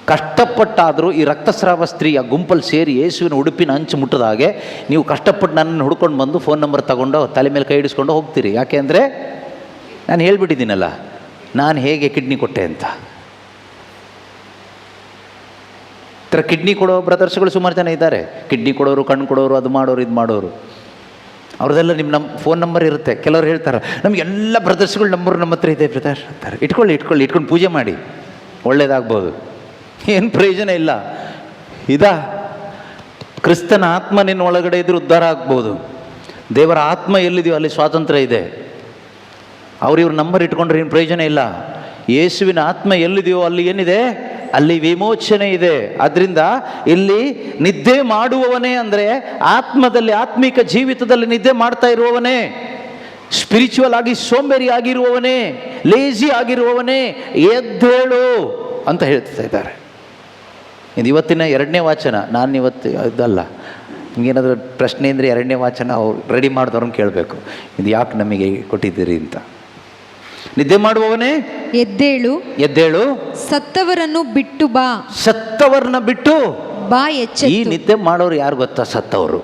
ಕಷ್ಟಪಟ್ಟಾದರೂ ಈ ರಕ್ತಸ್ರಾವ ಸ್ತ್ರೀಯ ಗುಂಪಲ್ಲಿ ಸೇರಿ ಯೇಸುವಿನ ಉಡುಪಿನ ಅಂಚು ಮುಟ್ಟದ ಹಾಗೆ ನೀವು ಕಷ್ಟಪಟ್ಟು ನನ್ನನ್ನು ಹುಡ್ಕೊಂಡು ಬಂದು ಫೋನ್ ನಂಬರ್ ತಗೊಂಡು ತಲೆ ಮೇಲೆ ಕೈ ಹಿಡಿಸ್ಕೊಂಡು ಹೋಗ್ತೀರಿ. ಯಾಕೆ ಅಂದರೆ ನಾನು ಹೇಳ್ಬಿಟ್ಟಿದ್ದೀನಲ್ಲ ನಾನು ಹೇಗೆ ಕಿಡ್ನಿ ಕೊಟ್ಟೆ ಅಂತ. ಈ ಥರ ಕಿಡ್ನಿ ಕೊಡೋ ಬ್ರದರ್ಸ್ಗಳು ಸುಮಾರು ಜನ ಇದ್ದಾರೆ. ಕಿಡ್ನಿ ಕೊಡೋರು, ಕಣ್ಣು ಕೊಡೋರು, ಅದು ಮಾಡೋರು, ಇದು ಮಾಡೋರು. ಅವ್ರದ್ದೆಲ್ಲ ನಮ್ಮ ಫೋನ್ ನಂಬರ್ ಇರುತ್ತೆ. ಕೆಲವರು ಹೇಳ್ತಾರೆ ನಮಗೆಲ್ಲ ಬ್ರದರ್ಸ್ಗಳ ನಂಬರ್ ನಮ್ಮ ಹತ್ರ ಇದೆ ಬ್ರದರ್ ಅಂತಾರೆ. ಇಟ್ಕೊಂಡು ಪೂಜೆ ಮಾಡಿ, ಒಳ್ಳೇದಾಗ್ಬೋದು. ಏನು ಪ್ರಯೋಜನ ಇಲ್ಲ. ಕ್ರಿಸ್ತನ ಆತ್ಮ ನಿನ್ನ ಒಳಗಡೆ ಇದ್ರೂ ಉದ್ಧಾರ ಆಗ್ಬೋದು. ದೇವರ ಆತ್ಮ ಎಲ್ಲಿದೆಯೋ ಅಲ್ಲಿ ಸ್ವಾತಂತ್ರ್ಯ ಇದೆ. ಇವ್ರ ನಂಬರ್ ಇಟ್ಕೊಂಡ್ರೆ ಏನು ಪ್ರಯೋಜನ ಇಲ್ಲ. ಯೇಸುವಿನ ಆತ್ಮ ಎಲ್ಲಿದೆಯೋ ಅಲ್ಲಿ ಏನಿದೆ? ಅಲ್ಲಿ ವಿಮೋಚನೆ ಇದೆ. ಆದ್ದರಿಂದ ಇಲ್ಲಿ ನಿದ್ದೆ ಮಾಡುವವನೇ ಅಂದರೆ ಆತ್ಮದಲ್ಲಿ, ಆತ್ಮಿಕ ಜೀವಿತದಲ್ಲಿ ನಿದ್ದೆ ಮಾಡ್ತಾ ಇರುವವನೇ, ಸ್ಪಿರಿಚುವಲ್ ಆಗಿ ಸೋಂಬೇರಿ ಆಗಿರುವವನೇ, ಲೇಜಿ ಆಗಿರುವವನೇ ಎದ್ದೇಳು ಅಂತ ಹೇಳ್ತಾ ಇದ್ದಾರೆ. ಇದು ಇವತ್ತಿನ 2ನೇ ವಾಚನ. ನಾನು ಇವತ್ತು ಇದಲ್ಲ, ನಿಮಗೇನಾದರೂ ಪ್ರಶ್ನೆ ಅಂದರೆ 2ನೇ ವಾಚನ ಅವ್ರು ರೆಡಿ ಮಾಡಿದವ್ರನ್ನ ಕೇಳಬೇಕು, ಇದು ಯಾಕೆ ನಮಗೆ ಕೊಟ್ಟಿದ್ದೀರಿ ಅಂತ. ನಿದ್ದೆ ಮಾಡುವವನೇ ಎದ್ದೇಳು, ಸತ್ತವರನ್ನು ಬಿಟ್ಟು ಬಾ. ಸತ್ತವರನ್ನ ಬಿಟ್ಟು ಬಾ ಎಚ್ಚೆತ್ತು. ಈ ನಿದ್ದೆ ಮಾಡೋರು ಯಾರು ಗೊತ್ತಾ? ಸತ್ತವರು.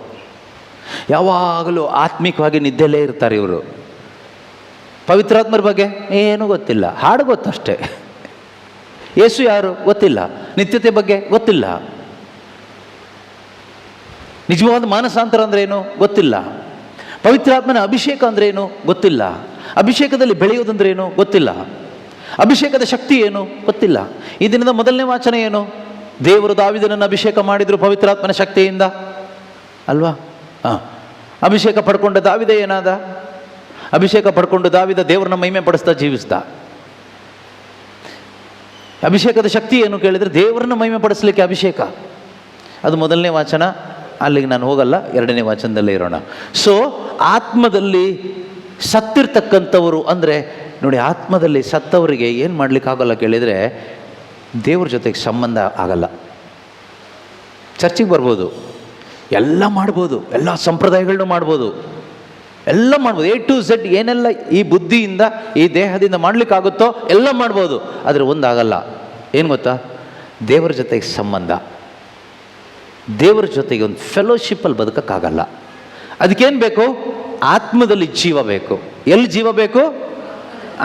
ಯಾವಾಗಲೂ ಆತ್ಮಿಕವಾಗಿ ನಿದ್ದೆಲ್ಲೇ ಇರ್ತಾರೆ ಇವರು. ಪವಿತ್ರಾತ್ಮರ ಬಗ್ಗೆ ಏನೂ ಗೊತ್ತಿಲ್ಲ, ಹಾಡು ಗೊತ್ತಷ್ಟೇ. ಯೇಸು ಯಾರು ಗೊತ್ತಿಲ್ಲ, ನಿತ್ಯತೆ ಬಗ್ಗೆ ಗೊತ್ತಿಲ್ಲ, ನಿಜವಾದ ಮಾನಸಾಂತರ ಅಂದ್ರೆ ಏನು ಗೊತ್ತಿಲ್ಲ, ಪವಿತ್ರಾತ್ಮನ ಅಭಿಷೇಕ ಅಂದ್ರೆ ಏನು ಗೊತ್ತಿಲ್ಲ, ಅಭಿಷೇಕದಲ್ಲಿ ಬೆಳೆಯೋದಂದ್ರೆ ಏನು ಗೊತ್ತಿಲ್ಲ, ಅಭಿಷೇಕದ ಶಕ್ತಿ ಏನು ಗೊತ್ತಿಲ್ಲ. ಈ ದಿನದ ಮೊದಲನೇ ವಾಚನ ಏನು? ದೇವರು ದಾವೀದನನ್ನು ಅಭಿಷೇಕ ಮಾಡಿದ್ರು ಪವಿತ್ರಾತ್ಮನ ಶಕ್ತಿಯಿಂದ ಅಲ್ವಾ? ಅಭಿಷೇಕ ಪಡ್ಕೊಂಡ ದಾವೀದ ಏನಾದ? ಅಭಿಷೇಕ ಪಡ್ಕೊಂಡು ದಾವೀದ ದೇವರನ್ನ ಮಹಿಮೆ ಪಡಿಸ್ತಾ ಜೀವಿಸ್ದ. ಅಭಿಷೇಕದ ಶಕ್ತಿ ಏನು ಕೇಳಿದರೆ ದೇವರನ್ನ ಮಹಿಮೆ ಪಡಿಸ್ಲಿಕ್ಕೆ ಅಭಿಷೇಕ. ಅದು ಮೊದಲನೇ ವಾಚನ, ಅಲ್ಲಿಗೆ ನಾನು ಹೋಗಲ್ಲ, 2ನೇ ವಾಚನದಲ್ಲೇ ಇರೋಣ. ಸೊ ಆತ್ಮದಲ್ಲಿ ಸತ್ತಿರ್ತಕ್ಕಂಥವರು ಅಂದರೆ ನೋಡಿ, ಆತ್ಮದಲ್ಲಿ ಸತ್ತವರಿಗೆ ಏನು ಮಾಡಲಿಕ್ಕಾಗಲ್ಲ ಕೇಳಿದರೆ ದೇವ್ರ ಜೊತೆಗೆ ಸಂಬಂಧ ಆಗಲ್ಲ. ಚರ್ಚಿಗೆ ಬರ್ಬೋದು, ಎಲ್ಲ ಮಾಡ್ಬೋದು, ಎಲ್ಲ ಸಂಪ್ರದಾಯಗಳನ್ನೂ ಮಾಡ್ಬೋದು, ಎಲ್ಲ ಮಾಡ್ಬೋದು, A to Z ಏನೆಲ್ಲ ಈ ಬುದ್ಧಿಯಿಂದ ಈ ದೇಹದಿಂದ ಮಾಡಲಿಕ್ಕಾಗುತ್ತೋ ಎಲ್ಲ ಮಾಡ್ಬೋದು. ಆದರೆ ಒಂದಾಗಲ್ಲ, ಏನು ಗೊತ್ತಾ? ದೇವರ ಜೊತೆಗೆ ಸಂಬಂಧ, ದೇವರ ಜೊತೆಗೆ ಒಂದು ಫೆಲೋಶಿಪ್ಪಲ್ಲಿ ಬದುಕೋಕ್ಕಾಗಲ್ಲ. ಅದಕ್ಕೇನು ಬೇಕು? ಆತ್ಮದಲ್ಲಿ ಜೀವ ಬೇಕು. ಎಲ್ಲಿ ಜೀವ ಬೇಕು?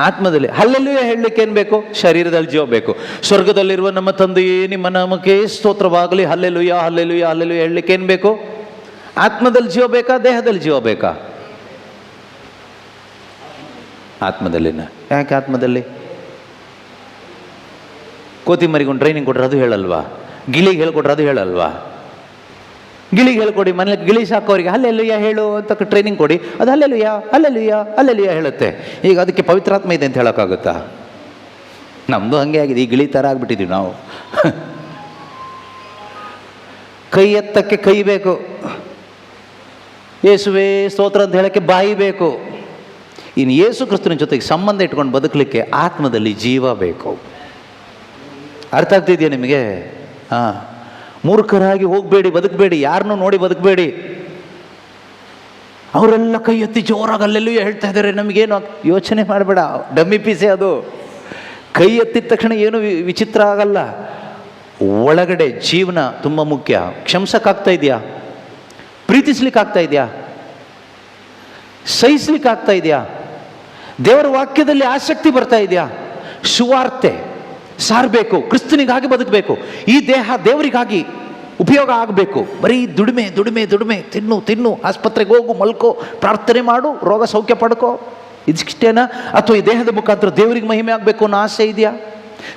ಆತ್ಮದಲ್ಲಿ. ಹಲ್ಲೆಲೂಯ ಹೇಳಲಿಕ್ಕೆ ಏನು ಬೇಕು? ಶರೀರದಲ್ಲಿ ಜೀವ ಬೇಕು. ಸ್ವರ್ಗದಲ್ಲಿರುವ ನಮ್ಮ ತಂದೆಯೇ ನಿಮ್ಮ ನಾಮಕ್ಕೆ ಸ್ತೋತ್ರವಾಗಲಿ, ಹಲ್ಲೆಲೂಯ ಹಲ್ಲೆಲೂಯ ಹಲ್ಲೆಲೂಯ ಹೇಳಲಿಕ್ಕೆ ಏನು ಬೇಕು? ಆತ್ಮದಲ್ಲಿ ಜೀವ ಬೇಕಾ, ದೇಹದಲ್ಲಿ ಜೀವ ಬೇಕಾ? ಆತ್ಮದಲ್ಲಿನ. ಯಾಕೆ ಆತ್ಮದಲ್ಲಿ? ಕೋತಿ ಮರಿಗೊಂಡು ಟ್ರೈನಿಂಗ್ ಕೊಟ್ರೆ ಅದು ಹೇಳಲ್ವಾ? ಗಿಳಿಗೆ ಹೇಳ್ಕೊಟ್ರೆ ಅದು ಹೇಳಲ್ವಾ? ಗಿಳಿಗೆ ಹೇಳ್ಕೊಡಿ, ಮನೇಲಿ ಗಿಳಿ ಸಾಕೋರಿಗೆ ಹಲ್ಲೆಲೂಯ ಹೇಳು ಅಂತ ಟ್ರೈನಿಂಗ್ ಕೊಡಿ, ಅದು ಹಲ್ಲೆಲೂಯ ಹಲ್ಲೆಲೂಯ ಹಲ್ಲೆಲೂಯ ಹೇಳುತ್ತೆ. ಈಗ ಅದಕ್ಕೆ ಪವಿತ್ರಾತ್ಮ ಇದೆ ಅಂತ ಹೇಳೋಕ್ಕಾಗುತ್ತಾ? ನಮ್ಮದು ಹಾಗೆ ಆಗಿದೆ, ಈ ಗಿಳಿ ಥರ ಆಗಿಬಿಟ್ಟಿದ್ದೀವಿ ನಾವು. ಕೈ ಎತ್ತಕ್ಕೆ ಕೈ ಬೇಕು, ಯೇಸುವೇ ಸ್ತೋತ್ರ ಅಂತ ಹೇಳೋಕ್ಕೆ ಬಾಯಿ ಬೇಕು. ಇನ್ನು ಯೇಸು ಕ್ರಿಸ್ತನ ಜೊತೆಗೆ ಸಂಬಂಧ ಇಟ್ಕೊಂಡು ಬದುಕಲಿಕ್ಕೆ ಆತ್ಮದಲ್ಲಿ ಜೀವ ಬೇಕು. ಅರ್ಥ ಆಗ್ತಿದೆಯಾ ನಿಮಗೆ? ಹಾಂ, ಮೂರ್ಖರಾಗಿ ಹೋಗಬೇಡಿ, ಬದುಕಬೇಡಿ, ಯಾರನ್ನೂ ನೋಡಿ ಬದುಕಬೇಡಿ. ಅವರೆಲ್ಲ ಕೈ ಎತ್ತಿ ಜೋರಾಗಿ ಅಲ್ಲೆಲ್ಲೂ ಹೇಳ್ತಾ ಇದ್ದಾರೆ, ನಮಗೇನು ಯೋಚನೆ ಮಾಡಬೇಡ, ಡಮ್ಮಿ ಪೀಸೆ ಅದು. ಕೈ ಎತ್ತಿದ ತಕ್ಷಣ ಏನು ವಿಚಿತ್ರ ಆಗಲ್ಲ. ಒಳಗಡೆ ಜೀವನ ತುಂಬ ಮುಖ್ಯ. ಕ್ಷಮಿಸಕ್ಕಾಗ್ತಾ ಇದೆಯಾ? ಪ್ರೀತಿಸ್ಲಿಕ್ಕಾಗ್ತಾ ಇದೆಯಾ? ಸಹಿಸ್ಲಿಕ್ಕಾಗ್ತಾ ಇದೆಯಾ? ದೇವರ ವಾಕ್ಯದಲ್ಲಿ ಆಸಕ್ತಿ ಬರ್ತಾ ಇದೆಯಾ? ಸುವಾರ್ತೆ ಸಾರಬೇಕು, ಕ್ರಿಸ್ತನಿಗಾಗಿ ಬದುಕಬೇಕು. ಈ ದೇಹ ದೇವರಿಗಾಗಿ ಉಪಯೋಗ ಆಗಬೇಕು. ಬರೀ ದುಡಿಮೆ ದುಡಿಮೆ ದುಡಿಮೆ, ತಿನ್ನು ತಿನ್ನು, ಆಸ್ಪತ್ರೆಗೆ ಹೋಗು, ಮಲ್ಕೋ, ಪ್ರಾರ್ಥನೆ ಮಾಡು, ರೋಗ ಸೌಖ್ಯ ಪಡ್ಕೋ, ಇದಿಷ್ಟೇನಾ? ಅಥವಾ ಈ ದೇಹದ ಮುಖಾಂತರ ದೇವರಿಗೆ ಮಹಿಮೆ ಆಗಬೇಕು ಅನ್ನೋ ಆಸೆ ಇದೆಯಾ?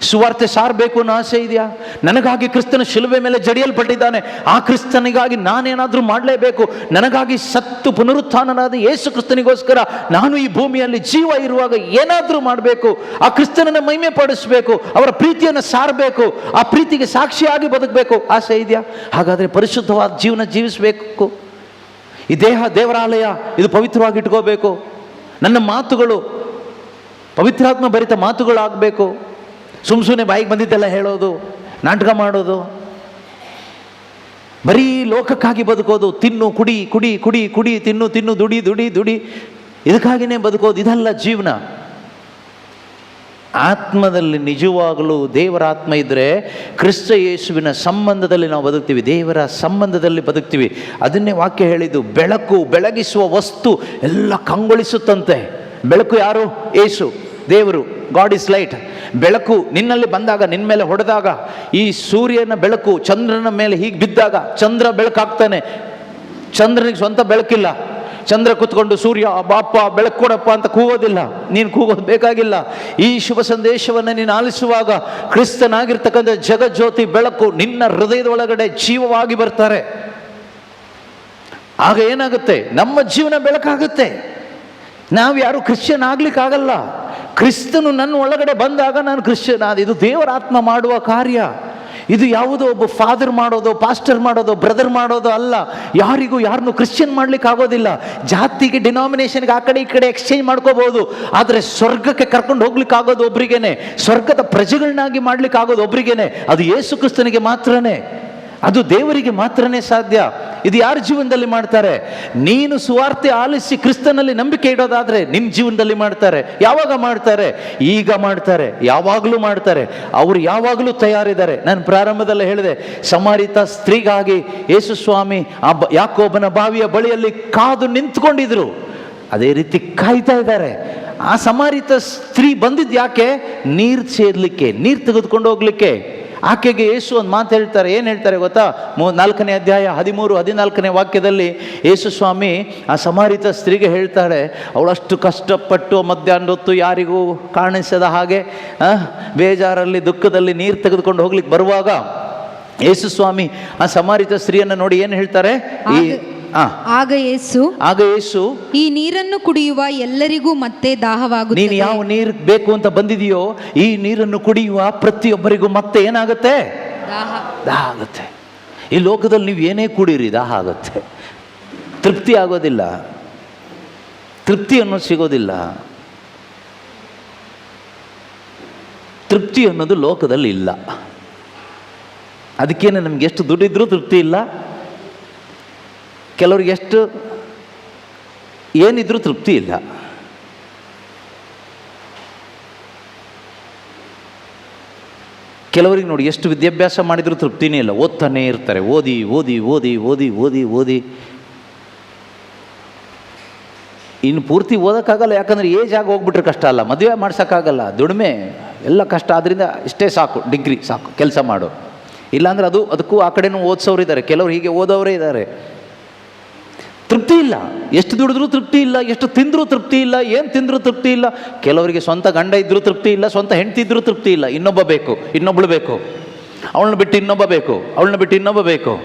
ಸುವಾರ್ತೆ ಸಾರಬೇಕು ಅನ್ನೋ ಆಸೆ ಇದೆಯಾ? ನನಗಾಗಿ ಕ್ರಿಸ್ತನ ಶಿಲುಬೆ ಮೇಲೆ ಜಡಿಯಲ್ಪಟ್ಟಿದ್ದಾನೆ, ಆ ಕ್ರಿಸ್ತನಿಗಾಗಿ ನಾನೇನಾದರೂ ಮಾಡಲೇಬೇಕು. ನನಗಾಗಿ ಸತ್ತು ಪುನರುತ್ಥಾನನಾದ ಯೇಸು ಕ್ರಿಸ್ತನಿಗೋಸ್ಕರ ನಾನು ಈ ಭೂಮಿಯಲ್ಲಿ ಜೀವ ಇರುವಾಗ ಏನಾದರೂ ಮಾಡಬೇಕು. ಆ ಕ್ರಿಸ್ತನನ್ನು ಮಹಿಮೆ ಪಡಿಸಬೇಕು, ಅವರ ಪ್ರೀತಿಯನ್ನು ಸಾರಬೇಕು, ಆ ಪ್ರೀತಿಗೆ ಸಾಕ್ಷಿಯಾಗಿ ಬದುಕಬೇಕು. ಆಸೆ ಇದೆಯಾ? ಹಾಗಾದರೆ ಪರಿಶುದ್ಧವಾದ ಜೀವನ ಜೀವಿಸಬೇಕು. ಈ ದೇಹ ದೇವರಾಲಯ, ಇದು ಪವಿತ್ರವಾಗಿ ಇಟ್ಕೋಬೇಕು. ನನ್ನ ಮಾತುಗಳು ಪವಿತ್ರಾತ್ಮ ಭರಿತ ಮಾತುಗಳಾಗಬೇಕು. ಸುಮ್ಮನೆ ಬಾಯಿಗೆ ಬಂದಿದ್ದೆಲ್ಲ ಹೇಳೋದು, ನಾಟಕ ಮಾಡೋದು, ಬರೀ ಲೋಕಕ್ಕಾಗಿ ಬದುಕೋದು, ತಿನ್ನು ಕುಡಿ ಕುಡಿ ಕುಡಿ ಕುಡಿ, ತಿನ್ನು ತಿನ್ನು, ದುಡಿ ದುಡಿ ದುಡಿ, ಇದಕ್ಕಾಗಿಯೇ ಬದುಕೋದು, ಇದಲ್ಲ ಜೀವನ. ಆತ್ಮದಲ್ಲಿ ನಿಜವಾಗಲೂ ದೇವರ ಆತ್ಮ ಇದ್ದರೆ ಕ್ರಿಸ್ತ ಯೇಸುವಿನ ಸಂಬಂಧದಲ್ಲಿ ನಾವು ಬದುಕ್ತೀವಿ, ದೇವರ ಸಂಬಂಧದಲ್ಲಿ ಬದುಕ್ತೀವಿ. ಅದನ್ನೇ ವಾಕ್ಯ ಹೇಳಿದ್ದು, ಬೆಳಕು ಬೆಳಗಿಸುವ ವಸ್ತು ಎಲ್ಲ ಕಂಗೊಳಿಸುತ್ತಂತೆ. ಬೆಳಕು ಯಾರು? ಯೇಸು, ದೇವರು. God is light. ಬೆಳಕು ನಿನ್ನಲ್ಲಿ ಬಂದಾಗ, ನಿನ್ನ ಮೇಲೆ ಹೊಡೆದಾಗ, ಈ ಸೂರ್ಯನ ಬೆಳಕು ಚಂದ್ರನ ಮೇಲೆ ಹೀಗೆ ಬಿದ್ದಾಗ ಚಂದ್ರ ಬೆಳಕಾಗ್ತಾನೆ. ಚಂದ್ರನಿಗೆ ಸ್ವಂತ ಬೆಳಕಿಲ್ಲ. ಚಂದ್ರ ಕೂತ್ಕೊಂಡು ಸೂರ್ಯ ಬಾಪ ಬೆಳಕು ಕೊಡಪ್ಪ ಅಂತ ಕೂಗೋದಿಲ್ಲ, ನೀನು ಕೂಗೋದು ಬೇಕಾಗಿಲ್ಲ. ಈ ಶುಭ ಸಂದೇಶವನ್ನು ನೀನು ಆಲಿಸುವಾಗ ಕ್ರಿಸ್ತನಾಗಿರ್ತಕ್ಕಂಥ ಜಗಜ್ಯೋತಿ ಬೆಳಕು ನಿನ್ನ ಹೃದಯದ ಒಳಗಡೆ ಜೀವವಾಗಿ ಬರ್ತಾರೆ. ಆಗ ಏನಾಗುತ್ತೆ? ನಮ್ಮ ಜೀವನ ಬೆಳಕಾಗುತ್ತೆ. ನಾವು ಯಾರು ಕ್ರಿಶ್ಚಿಯನ್ ಆಗ್ಲಿಕ್ಕಾಗಲ್ಲ. ಕ್ರಿಸ್ತನು ನನ್ನ ಒಳಗಡೆ ಬಂದಾಗ ನಾನು ಕ್ರಿಶ್ಚಿಯನ್ ಆದ. ಇದು ದೇವರ ಆತ್ಮ ಮಾಡುವ ಕಾರ್ಯ. ಇದು ಯಾವುದೋ ಒಬ್ಬ ಫಾದರ್ ಮಾಡೋದು, ಪಾಸ್ಟರ್ ಮಾಡೋದು, ಬ್ರದರ್ ಮಾಡೋದು ಅಲ್ಲ. ಯಾರಿಗೂ ಯಾರನ್ನು ಕ್ರಿಶ್ಚಿಯನ್ ಮಾಡ್ಲಿಕ್ಕೆ ಆಗೋದಿಲ್ಲ. ಜಾತಿಗೆ, ಡಿನಾಮಿನೇಷನ್ಗೆ ಆ ಕಡೆ ಈ ಕಡೆ ಎಕ್ಸ್ಚೇಂಜ್ ಮಾಡ್ಕೋಬಹುದು. ಆದರೆ ಸ್ವರ್ಗಕ್ಕೆ ಕರ್ಕೊಂಡು ಹೋಗ್ಲಿಕ್ಕೆ ಆಗೋದು ಒಬ್ರಿಗೇನೆ, ಸ್ವರ್ಗದ ಪ್ರಜೆಗಳನ್ನಾಗಿ ಮಾಡ್ಲಿಕ್ಕೆ ಆಗೋದು ಒಬ್ರಿಗೇನೆ. ಅದು ಯೇಸು ಕ್ರಿಸ್ತನಿಗೆ ಮಾತ್ರನೇ, ಅದು ದೇವರಿಗೆ ಮಾತ್ರನೇ ಸಾಧ್ಯ. ಇದು ಯಾರ ಜೀವನದಲ್ಲಿ ಮಾಡ್ತಾರೆ? ನೀನು ಸುವಾರ್ತೆ ಆಲಿಸಿ ಕ್ರಿಸ್ತನಲ್ಲಿ ನಂಬಿಕೆ ಇಡೋದಾದ್ರೆ ನಿನ್ನ ಜೀವನದಲ್ಲಿ ಮಾಡ್ತಾರೆ. ಯಾವಾಗ ಮಾಡ್ತಾರೆ? ಈಗ ಮಾಡ್ತಾರೆ, ಯಾವಾಗಲೂ ಮಾಡ್ತಾರೆ. ಅವರು ಯಾವಾಗಲೂ ತಯಾರಿದ್ದಾರೆ. ನಾನು ಪ್ರಾರಂಭದಲ್ಲಿ ಹೇಳಿದೆ, ಸಮಾರಿತ ಸ್ತ್ರೀಗಾಗಿ ಯೇಸು ಸ್ವಾಮಿ ಆ ಯಾಕೋಬನ ಬಾವಿಯ ಬಳಿಯಲ್ಲಿ ಕಾದು ನಿಂತ್ಕೊಂಡಿದ್ರು. ಅದೇ ರೀತಿ ಕಾಯ್ತಾ ಇದ್ದಾರೆ. ಆ ಸಮಾರಿತ ಸ್ತ್ರೀ ಬಂದಿದ್ದು ಯಾಕೆ? ನೀರು ಸೇದಲಿಕ್ಕೆ, ನೀರು ತೆಗೆದುಕೊಂಡು ಹೋಗ್ಲಿಕ್ಕೆ. ಆಕೆಗೆ ಯೇಸು ಒಂದು ಮಾತು ಹೇಳ್ತಾರೆ. ಏನು ಹೇಳ್ತಾರೆ ಗೊತ್ತಾ? 4ನೇ ಅಧ್ಯಾಯ 13-14 ವಾಕ್ಯದಲ್ಲಿ ಯೇಸು ಸ್ವಾಮಿ ಆ ಸಮಾರಿತ ಸ್ತ್ರೀಗೆ ಹೇಳ್ತಾಳೆ, ಅವಳಷ್ಟು ಕಷ್ಟಪಟ್ಟು ಮಧ್ಯಾಹ್ನದ ಹೊತ್ತು ಯಾರಿಗೂ ಕಾಣಿಸದ ಹಾಗೆ ಬೇಜಾರಲ್ಲಿ ದುಃಖದಲ್ಲಿ ನೀರು ತೆಗೆದುಕೊಂಡು ಹೋಗ್ಲಿಕ್ಕೆ ಬರುವಾಗ ಯೇಸು ಸ್ವಾಮಿ ಆ ಸಮಾರಿತ ಸ್ತ್ರೀಯನ್ನು ನೋಡಿ ಏನು ಹೇಳ್ತಾರೆ? ಆಗ ಯೇಸು ಈ ನೀರನ್ನು ಕುಡಿಯುವ ಎಲ್ಲರಿಗೂ ಮತ್ತೆ ದಾಹವಾಗುತ್ತದೆ. ನೀನು ಯಾವ ನೀರು ಬೇಕು ಅಂತ ಬಂದಿದೆಯೋ ಈ ನೀರನ್ನು ಕುಡಿಯುವ ಪ್ರತಿಯೊಬ್ಬರಿಗೂ ಮತ್ತೆ ಏನಾಗುತ್ತೆ? ದಾಹ ಆಗುತ್ತೆ. ಈ ಲೋಕದಲ್ಲಿ ನೀವು ಏನೇ ಕುಡೀರಿ ದಾಹ ಆಗುತ್ತೆ, ತೃಪ್ತಿ ಆಗೋದಿಲ್ಲ, ತೃಪ್ತಿ ಅನ್ನೋದು ಸಿಗೋದಿಲ್ಲ. ತೃಪ್ತಿ ಅನ್ನೋದು ಲೋಕದಲ್ಲಿ ಇಲ್ಲ. ಅದಕ್ಕೇನೆ ನಮ್ಗೆ ಎಷ್ಟು ದುಡ್ಡಿದ್ರೂ ತೃಪ್ತಿ ಇಲ್ಲ, ಕೆಲವ್ರಿಗೆ ಎಷ್ಟು ಏನಿದ್ರೂ ತೃಪ್ತಿ ಇಲ್ಲ. ಕೆಲವರಿಗೆ ನೋಡಿ ಎಷ್ಟು ವಿದ್ಯಾಭ್ಯಾಸ ಮಾಡಿದರೂ ತೃಪ್ತಿನೇ ಇಲ್ಲ, ಓದ್ತಾನೇ ಇರ್ತಾರೆ. ಓದಿ ಓದಿ ಓದಿ ಓದಿ ಓದಿ ಓದಿ ಇನ್ನು ಪೂರ್ತಿ ಓದೋಕ್ಕಾಗಲ್ಲ, ಯಾಕಂದರೆ ಏಜ್ ಆಗಿ ಹೋಗ್ಬಿಟ್ರೆ ಕಷ್ಟ ಅಲ್ಲ, ಮದುವೆ ಮಾಡ್ಸೋಕ್ಕಾಗಲ್ಲ, ದುಡಿಮೆ ಎಲ್ಲ ಕಷ್ಟ. ಆದ್ದರಿಂದ ಇಷ್ಟೇ ಸಾಕು, ಡಿಗ್ರಿ ಸಾಕು, ಕೆಲಸ ಮಾಡು. ಇಲ್ಲಾಂದ್ರೆ ಅದಕ್ಕೂ ಆ ಕಡೆನೂ ಓದಿಸೋರು ಇದ್ದಾರೆ, ಕೆಲವರು ಹೀಗೆ ಓದೋರೇ ಇದ್ದಾರೆ. ತೃಪ್ತಿ ಇಲ್ಲ, ಎಷ್ಟು ದುಡಿದ್ರೂ ತೃಪ್ತಿ ಇಲ್ಲ, ಎಷ್ಟು ತಿಂದರೂ ತೃಪ್ತಿ ಇಲ್ಲ, ಏನು ತಿಂದರೂ ತೃಪ್ತಿ ಇಲ್ಲ. ಕೆಲವರಿಗೆ ಸ್ವಂತ ಗಂಡ ಇದ್ದರೂ ತೃಪ್ತಿ ಇಲ್ಲ, ಸ್ವಂತ ಹೆಂಡತಿ ಇದ್ದರೂ ತೃಪ್ತಿ ಇಲ್ಲ. ಇನ್ನೊಬ್ಬ ಬೇಕು, ಇನ್ನೊಬ್ಬಳು ಬೇಕು, ಅವಳನ್ನ ಬಿಟ್ಟು ಇನ್ನೊಬ್ಬ ಬೇಕು, ಅವಳನ್ನ ಬಿಟ್ಟು ಇನ್ನೊಬ್ಬ ಬೇಕು.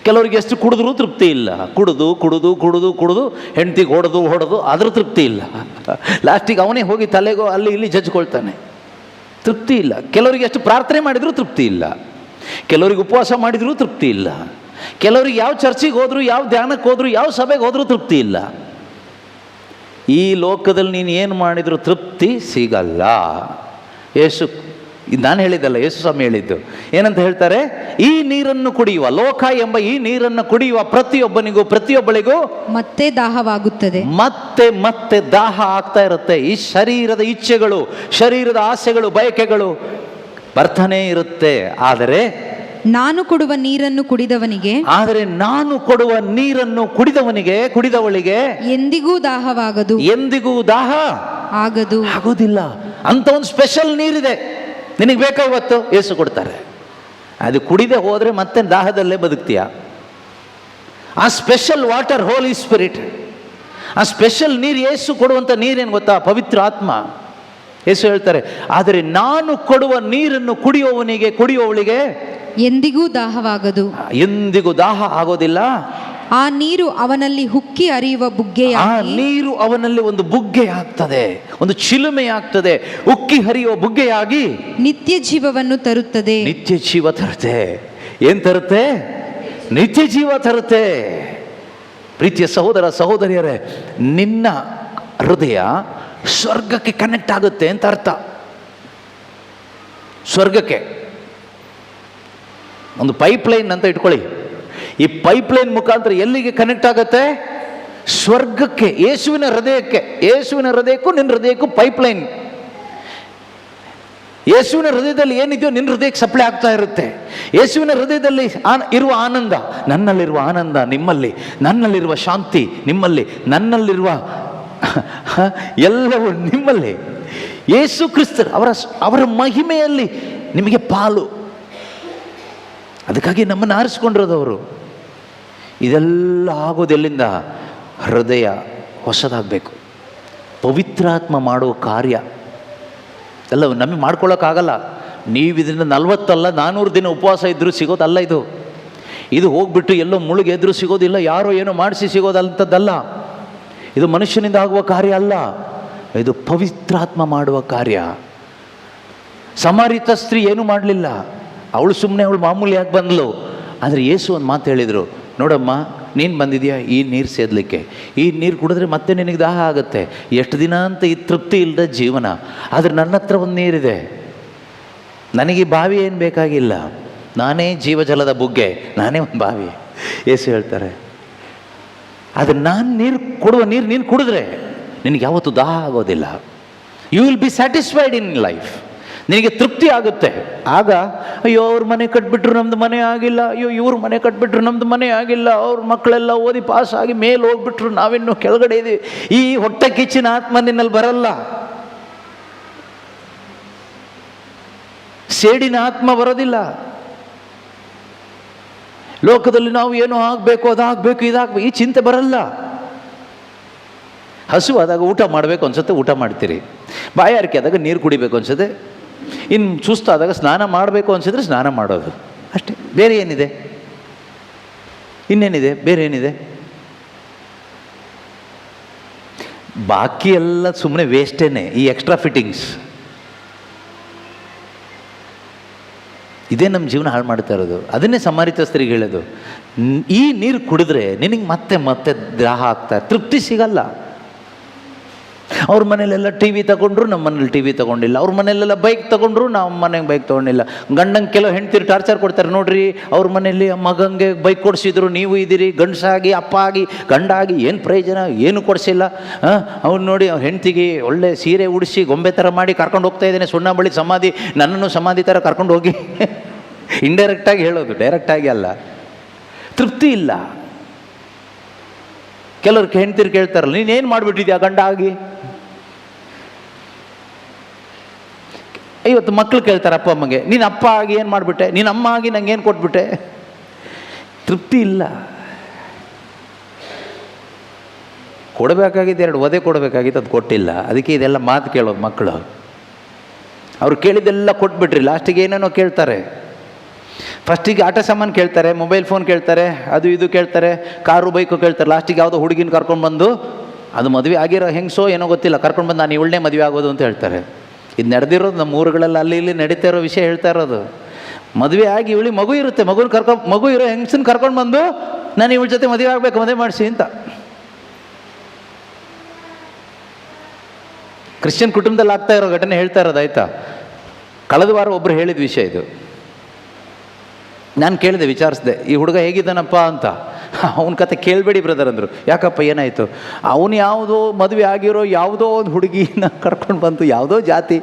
ಕೆಲವರಿಗೆ ಎಷ್ಟು ಕುಡಿದ್ರೂ ತೃಪ್ತಿ ಇಲ್ಲ, ಕುಡಿದು ಕುಡಿದು ಕುಡಿದು ಕುಡಿದು ಹೆಂಡ್ತಿಗೆ ಹೊಡೆದು ಆದರೂ ತೃಪ್ತಿ ಇಲ್ಲ. ಲಾಸ್ಟಿಗೆ ಅವನೇ ಹೋಗಿ ತಲೆಗೋ ಅಲ್ಲಿ ಇಲ್ಲಿ ಜಜ್ಕೊಳ್ತಾನೆ, ತೃಪ್ತಿ ಇಲ್ಲ. ಕೆಲವರಿಗೆ ಎಷ್ಟು ಪ್ರಾರ್ಥನೆ ಮಾಡಿದರೂ ತೃಪ್ತಿ ಇಲ್ಲ, ಕೆಲವರಿಗೆ ಉಪವಾಸ ಮಾಡಿದರೂ ತೃಪ್ತಿ ಇಲ್ಲ, ಕೆಲವರಿಗೆ ಯಾವ ಚರ್ಚಿಗೆ ಹೋದರೂ, ಯಾವ ಧ್ಯಾನಕ್ಕೆ ಹೋದರೂ, ಯಾವ ಸಭೆಗೆ ಹೋದರೂ ತೃಪ್ತಿ ಇಲ್ಲ. ಈ ಲೋಕದಲ್ಲಿ ನೀನು ಏನು ಮಾಡಿದರೂ ತೃಪ್ತಿ ಸಿಗಲ್ಲ. ಯೇಸು, ನಾನು ಹೇಳಿದ್ದಲ್ಲ, ಯೇಸು ಸ್ವಾಮಿ ಹೇಳಿದ್ದು. ಏನಂತ ಹೇಳ್ತಾರೆ? ಈ ನೀರನ್ನು ಕುಡಿಯುವ, ಲೋಕ ಎಂಬ ಈ ನೀರನ್ನು ಕುಡಿಯುವ ಪ್ರತಿಯೊಬ್ಬನಿಗೂ ಪ್ರತಿಯೊಬ್ಬಳಿಗೂ ಮತ್ತೆ ದಾಹವಾಗುತ್ತದೆ. ಮತ್ತೆ ಮತ್ತೆ ದಾಹ ಆಗ್ತಾ ಇರುತ್ತೆ. ಈ ಶರೀರದ ಇಚ್ಛೆಗಳು, ಶರೀರದ ಆಸೆಗಳು, ಬಯಕೆಗಳು ಬರ್ತಾನೇ ಇರುತ್ತೆ. ಆದರೆ ನಾನು ಕೊಡುವ ನೀರನ್ನು ಕುಡಿದವನಿಗೆ ಕುಡಿದವಳಿಗೆ ಎಂದಿಗೂ ದಾಹವಾಗದು, ಎಂದಿಗೂ ದಾಹ ಆಗೋದಿಲ್ಲ. ಅಂತ ಒಂದು ಸ್ಪೆಷಲ್ ನೀರಿದೆ, ನಿನಗೆ ಬೇಕಾ ಇವತ್ತು? ಯೇಸು ಕೊಡ್ತಾರೆ. ಅದು ಕುಡಿದೆ ಹೋದರೆ ಮತ್ತೆ ದಾಹದಲ್ಲೇ ಬದುಕ್ತೀಯ. ಆ ಸ್ಪೆಷಲ್ ವಾಟರ್, ಹೋಲಿ ಸ್ಪಿರಿಟ್, ಆ ಸ್ಪೆಷಲ್ ನೀರು, ಯೇಸು ಕೊಡುವಂಥ ನೀರೇನು ಗೊತ್ತಾ? ಪವಿತ್ರ ಆತ್ಮ. ಯೇಸು ಹೇಳ್ತಾರೆ, ಆದರೆ ನಾನು ಕೊಡುವ ನೀರನ್ನು ಕುಡಿಯುವವಳಿಗೆ ಎಂದಿಗೂ ದಾಹವಾಗದು, ಎಂದಿಗೂ ದಾಹ ಆಗೋದಿಲ್ಲ. ಆ ನೀರು ಅವನಲ್ಲಿ ಹುಕ್ಕಿ ಹರಿಯುವ ಬುಗ್ಗೆಯಾಗಿ, ಆ ನೀರು ಅವನಲ್ಲಿ ಒಂದು ಬುಗ್ಗೆ ಆಗ್ತದೆ, ಒಂದು ಚಿಲುಮೆ ಆಗ್ತದೆ, ಉಕ್ಕಿ ಹರಿಯುವ ಬುಗ್ಗೆಯಾಗಿ ನಿತ್ಯ ಜೀವವನ್ನು ತರುತ್ತದೆ. ನಿತ್ಯ ಜೀವ ತರುತ್ತೆ. ಏನ್ ತರುತ್ತೆ? ನಿತ್ಯ ಜೀವ ತರುತ್ತೆ. ಪ್ರೀತಿಯ ಸಹೋದರ ಸಹೋದರಿಯರೇ, ನಿನ್ನ ಹೃದಯ ಸ್ವರ್ಗಕ್ಕೆ ಕನೆಕ್ಟ್ ಆಗುತ್ತೆ ಅಂತ ಅರ್ಥ. ಸ್ವರ್ಗಕ್ಕೆ ಒಂದು ಪೈಪ್ಲೈನ್ ಅಂತ ಇಟ್ಕೊಳ್ಳಿ. ಈ ಪೈಪ್ಲೈನ್ ಮುಖಾಂತರ ಎಲ್ಲಿಗೆ ಕನೆಕ್ಟ್ ಆಗುತ್ತೆ? ಸ್ವರ್ಗಕ್ಕೆ, ಯೇಸುವಿನ ಹೃದಯಕ್ಕೆ. ಯೇಸುವಿನ ಹೃದಯಕ್ಕೂ ನಿನ್ನ ಹೃದಯಕ್ಕೂ ಪೈಪ್ಲೈನ್. ಯೇಸುವಿನ ಹೃದಯದಲ್ಲಿ ಏನಿದೆಯೋ ನಿನ್ನ ಹೃದಯಕ್ಕೆ ಸಪ್ಲೈ ಆಗ್ತಾ ಇರುತ್ತೆ. ಯೇಸುವಿನ ಹೃದಯದಲ್ಲಿ ಇರುವ ಆನಂದ, ನನ್ನಲ್ಲಿರುವ ಆನಂದ ನಿಮ್ಮಲ್ಲಿ, ನನ್ನಲ್ಲಿರುವ ಶಾಂತಿ ನಿಮ್ಮಲ್ಲಿ, ನನ್ನಲ್ಲಿರುವ ಎಲ್ಲವೂ ನಿಮ್ಮಲ್ಲಿ. ಯೇಸು ಕ್ರಿಸ್ತ ಅವರ ಮಹಿಮೆಯಲ್ಲಿ ನಿಮಗೆ ಪಾಲು. ಅದಕ್ಕಾಗಿ ನಮ್ಮನ್ನು ಆರಿಸ್ಕೊಂಡಿರೋದವರು. ಇದೆಲ್ಲ ಆಗೋದೆಲ್ಲಿಂದ? ಹೃದಯ ಹೊಸದಾಗಬೇಕು. ಪವಿತ್ರಾತ್ಮ ಮಾಡುವ ಕಾರ್ಯ ಎಲ್ಲ ನಮಗೆ ಮಾಡ್ಕೊಳ್ಳೋಕ್ಕಾಗಲ್ಲ. ನೀವು ಇದರಿಂದ 40 ಅಲ್ಲ 400 ದಿನ ಉಪವಾಸ ಇದ್ದರೂ ಸಿಗೋದಲ್ಲ. ಇದು ಹೋಗ್ಬಿಟ್ಟು ಎಲ್ಲೋ ಮುಳುಗೆದ್ರೂ ಸಿಗೋದಿಲ್ಲ, ಯಾರೋ ಏನೋ ಮಾಡಿಸಿ ಸಿಗೋದಂಥದ್ದಲ್ಲ. ಇದು ಮನುಷ್ಯನಿಂದ ಆಗುವ ಕಾರ್ಯ ಅಲ್ಲ, ಇದು ಪವಿತ್ರಾತ್ಮ ಮಾಡುವ ಕಾರ್ಯ. ಸಮಾರಿತ ಸ್ತ್ರೀ ಏನೂ ಮಾಡಲಿಲ್ಲ, ಅವಳು ಸುಮ್ಮನೆ ಅವಳು ಮಾಮೂಲಿಯಾಗಿ ಬಂದಳು. ಆದರೆ ಯೇಸು ಒಂದು ಮಾತು ಹೇಳಿದರು, ನೋಡಮ್ಮ, ನೀನು ಬಂದಿದೆಯಾ ಈ ನೀರು ಸೇದಲಿಕ್ಕೆ. ಈ ನೀರು ಕುಡಿದ್ರೆ ಮತ್ತೆ ನಿನಗೆ ದಾಹ ಆಗುತ್ತೆ. ಎಷ್ಟು ದಿನ ಅಂತ ಈ ತೃಪ್ತಿ ಇಲ್ಲದ ಜೀವನ. ಆದರೆ ನನ್ನ ಹತ್ರ ಒಂದು ನೀರಿದೆ, ನನಗೆ ಬಾವಿ ಏನು ಬೇಕಾಗಿಲ್ಲ, ನಾನೇ ಜೀವಜಲದ ಬುಗ್ಗೆ, ನಾನೇ ಒಂದು ಬಾವಿ. ಯೇಸು ಹೇಳ್ತಾರೆ, ಆದರೆ ನಾನು ನೀರು ಕೊಡುವ ನೀರು ನೀನು ಕುಡಿದ್ರೆ ನಿನಗೆ ಯಾವತ್ತೂ ದಾಹ ಆಗೋದಿಲ್ಲ. You will be satisfied in life. ನಿನಗೆ ತೃಪ್ತಿ ಆಗುತ್ತೆ. ಆಗ ಅಯ್ಯೋ ಅವ್ರ ಮನೆ ಕಟ್ಬಿಟ್ರು ನಮ್ಮದು ಮನೆ ಆಗಿಲ್ಲ, ಅಯ್ಯೋ ಇವ್ರ ಮನೆ ಕಟ್ಬಿಟ್ರು ನಮ್ಮದು ಮನೆ ಆಗಿಲ್ಲ, ಅವ್ರ ಮಕ್ಕಳೆಲ್ಲ ಓದಿ ಪಾಸ್ ಆಗಿ ಮೇಲೆ ಹೋಗ್ಬಿಟ್ರು, ನಾವಿನ್ನೂ ಕೆಳಗಡೆ ಇದ್ದೀವಿ. ಈ ಹೊಟ್ಟೆ ಕಿಚ್ಚಿನ ಆತ್ಮ ನಿನ್ನಲ್ಲಿ ಬರಲ್ಲ, ಸೇಡಿನ ಆತ್ಮ ಬರೋದಿಲ್ಲ. ಲೋಕದಲ್ಲಿ ನಾವು ಏನೋ ಆಗಬೇಕು, ಅದಾಗಬೇಕು, ಇದಾಗಬೇಕು, ಈ ಚಿಂತೆ ಬರಲ್ಲ. ಹಸುವಾದಾಗ ಊಟ ಮಾಡಬೇಕು ಅನ್ಸುತ್ತೆ, ಊಟ ಮಾಡ್ತೀರಿ. ಬಾಯಾರಿಕೆ ಆದಾಗ ನೀರು ಕುಡಿಬೇಕು ಅನ್ಸುತ್ತೆ, ಇನ್ನು ಸುಸ್ತಾದಾಗ ಸ್ನಾನ ಮಾಡಬೇಕು ಅನ್ಸಿದ್ರೆ ಸ್ನಾನ ಮಾಡೋದು ಅಷ್ಟೇ. ಬೇರೆ ಏನಿದೆ? ಇನ್ನೇನಿದೆ? ಬೇರೆ ಏನಿದೆ? ಬಾಕಿ ಎಲ್ಲ ಸುಮ್ಮನೆ ವೇಸ್ಟೇನೆ. ಈ ಎಕ್ಸ್ಟ್ರಾ ಫಿಟ್ಟಿಂಗ್ಸ್ ಇದೇ ನಮ್ಮ ಜೀವನ ಹಾಳು ಮಾಡ್ತಾ ಇರೋದು. ಅದನ್ನೇ ಸಮಾರಿತ ಸ್ತ್ರೀಗೆ ಹೇಳೋದು, ಈ ನೀರು ಕುಡಿದ್ರೆ ನಿನಗೆ ಮತ್ತೆ ಮತ್ತೆ ದಾಹ ಆಗ್ತಾ, ತೃಪ್ತಿ ಸಿಗಲ್ಲ. ಅವ್ರ ಮನೇಲೆಲ್ಲ ಟಿ ವಿ ತಗೊಂಡ್ರು, ನಮ್ಮ ಮನೇಲಿ ಟಿ ವಿ ತೊಗೊಂಡಿಲ್ಲ. ಅವ್ರ ಮನೇಲೆಲ್ಲ ಬೈಕ್ ತೊಗೊಂಡ್ರು, ನಮ್ಮ ಮನೆಗೆ ಬೈಕ್ ತೊಗೊಂಡಿಲ್ಲ. ಗಂಡಂಗೆ ಕೆಲವು ಹೆಂಡ್ತಿರು ಟಾರ್ಚರ್ ಕೊಡ್ತಾರೆ, ನೋಡ್ರಿ ಅವ್ರ ಮನೇಲಿ ಮಗಂಗೆ ಬೈಕ್ ಕೊಡಿಸಿದ್ರು, ನೀವು ಇದ್ದೀರಿ ಗಂಡಸಾಗಿ ಅಪ್ಪ ಆಗಿ ಗಂಡಾಗಿ ಏನು ಪ್ರಯೋಜನ, ಏನು ಕೊಡಿಸಿಲ್ಲ. ಅವ್ನು ನೋಡಿ ಅವ್ರ ಹೆಂಡ್ತಿಗೆ ಒಳ್ಳೆ ಸೀರೆ ಉಡಿಸಿ ಗೊಂಬೆ ಥರ ಮಾಡಿ ಕರ್ಕೊಂಡು ಹೋಗ್ತಾ ಇದ್ದೇನೆ, ಸುಣ್ಣ ಬಳಿ ಸಮಾಧಿ, ನನ್ನನ್ನು ಸಮಾಧಿ ಥರ ಕರ್ಕೊಂಡು ಹೋಗಿ. ಇಂಡೈರೆಕ್ಟಾಗಿ ಹೇಳೋದು, ಡೈರೆಕ್ಟಾಗಿ ಅಲ್ಲ. ತೃಪ್ತಿ ಇಲ್ಲ. ಕೆಲವ್ರು ಹೆಂಡ್ತಿರು ಕೇಳ್ತಾರಲ್ಲ, ನೀನೇನು ಮಾಡಿಬಿಟ್ಟಿದ್ಯಾ ಗಂಡ ಆಗಿ. ಇವತ್ತು ಮಕ್ಕಳು ಕೇಳ್ತಾರೆ ಅಪ್ಪ ಅಮ್ಮಗೆ, ನೀನು ಅಪ್ಪ ಆಗಿ ಏನು ಮಾಡಿಬಿಟ್ಟೆ, ನೀನು ಅಮ್ಮ ಆಗಿ ನಂಗೆ ಏನು ಕೊಟ್ಬಿಟ್ಟೆ. ತೃಪ್ತಿ ಇಲ್ಲ. ಕೊಡಬೇಕಾಗಿದ್ದು 2 ಒದೆ ಕೊಡಬೇಕಾಗಿತ್ತು, ಅದು ಕೊಟ್ಟಿಲ್ಲ. ಅದಕ್ಕೆ ಇದೆಲ್ಲ ಮಾತು ಕೇಳೋದು ಮಕ್ಕಳು. ಅವ್ರು ಕೇಳಿದ್ದೆಲ್ಲ ಕೊಟ್ಬಿಟ್ರಿ, ಲಾಸ್ಟಿಗೆ ಏನೇನೋ ಕೇಳ್ತಾರೆ. ಫಸ್ಟಿಗೆ ಆಟ ಸಾಮಾನು ಕೇಳ್ತಾರೆ, ಮೊಬೈಲ್ ಫೋನ್ ಕೇಳ್ತಾರೆ, ಅದು ಇದು ಕೇಳ್ತಾರೆ, ಕಾರು ಬೈಕು ಕೇಳ್ತಾರೆ. ಲಾಸ್ಟಿಗೆ ಯಾವುದೋ ಹುಡುಗಿನ ಕರ್ಕೊಂಡು ಬಂದು, ಅದು ಮದುವೆ ಆಗಿರೋ ಹೆಂಗಸೋ ಏನೋ ಗೊತ್ತಿಲ್ಲ, ಕರ್ಕೊಂಡು ಬಂದು ನಾನು ಇವಳನ್ನೇ ಮದುವೆ ಆಗೋದು ಅಂತ ಹೇಳ್ತಾರೆ. ಇದು ನಡೆದಿರೋದು ನಮ್ಮ ಊರುಗಳೆಲ್ಲ ಅಲ್ಲಿ ಇಲ್ಲಿ ನಡೀತಾ ಇರೋ ವಿಷಯ ಹೇಳ್ತಾ ಇರೋದು. ಮದುವೆ ಆಗಿ ಇವಳಿ ಮಗು ಇರುತ್ತೆ, ಮಗು ಇರೋ ಹೆಂಗಸನ್ನ ಕರ್ಕೊಂಡು ಬಂದು ನಾನು ಇವಳ ಜೊತೆ ಮದುವೆ ಆಗಬೇಕು, ಮದುವೆ ಮಾಡಿಸಿ ಅಂತ. ಕ್ರಿಶ್ಚಿಯನ್ ಕುಟುಂಬದಲ್ಲಿ ಆಗ್ತಾ ಇರೋ ಘಟನೆ ಹೇಳ್ತಾ ಇರೋದು, ಆಯ್ತಾ. ಕಳೆದ ವಾರ ಒಬ್ಬರು ಹೇಳಿದ ವಿಷಯ ಇದು. ನಾನು ಕೇಳಿದೆ, ವಿಚಾರಿಸಿದೆ, ಈ ಹುಡುಗ ಹೇಗಿದ್ದಾನಪ್ಪ ಅಂತ. ಅವನ ಕತೆ ಕೇಳಬೇಡಿ ಬ್ರದರ್ ಅಂದರು. ಯಾಕಪ್ಪ ಏನಾಯಿತು? ಅವನು ಯಾವುದೋ ಮದುವೆ ಆಗಿರೋ ಯಾವುದೋ ಒಂದು ಹುಡುಗಿನ ಕರ್ಕೊಂಡು ಬಂತು, ಯಾವುದೋ ಜಾತಿ,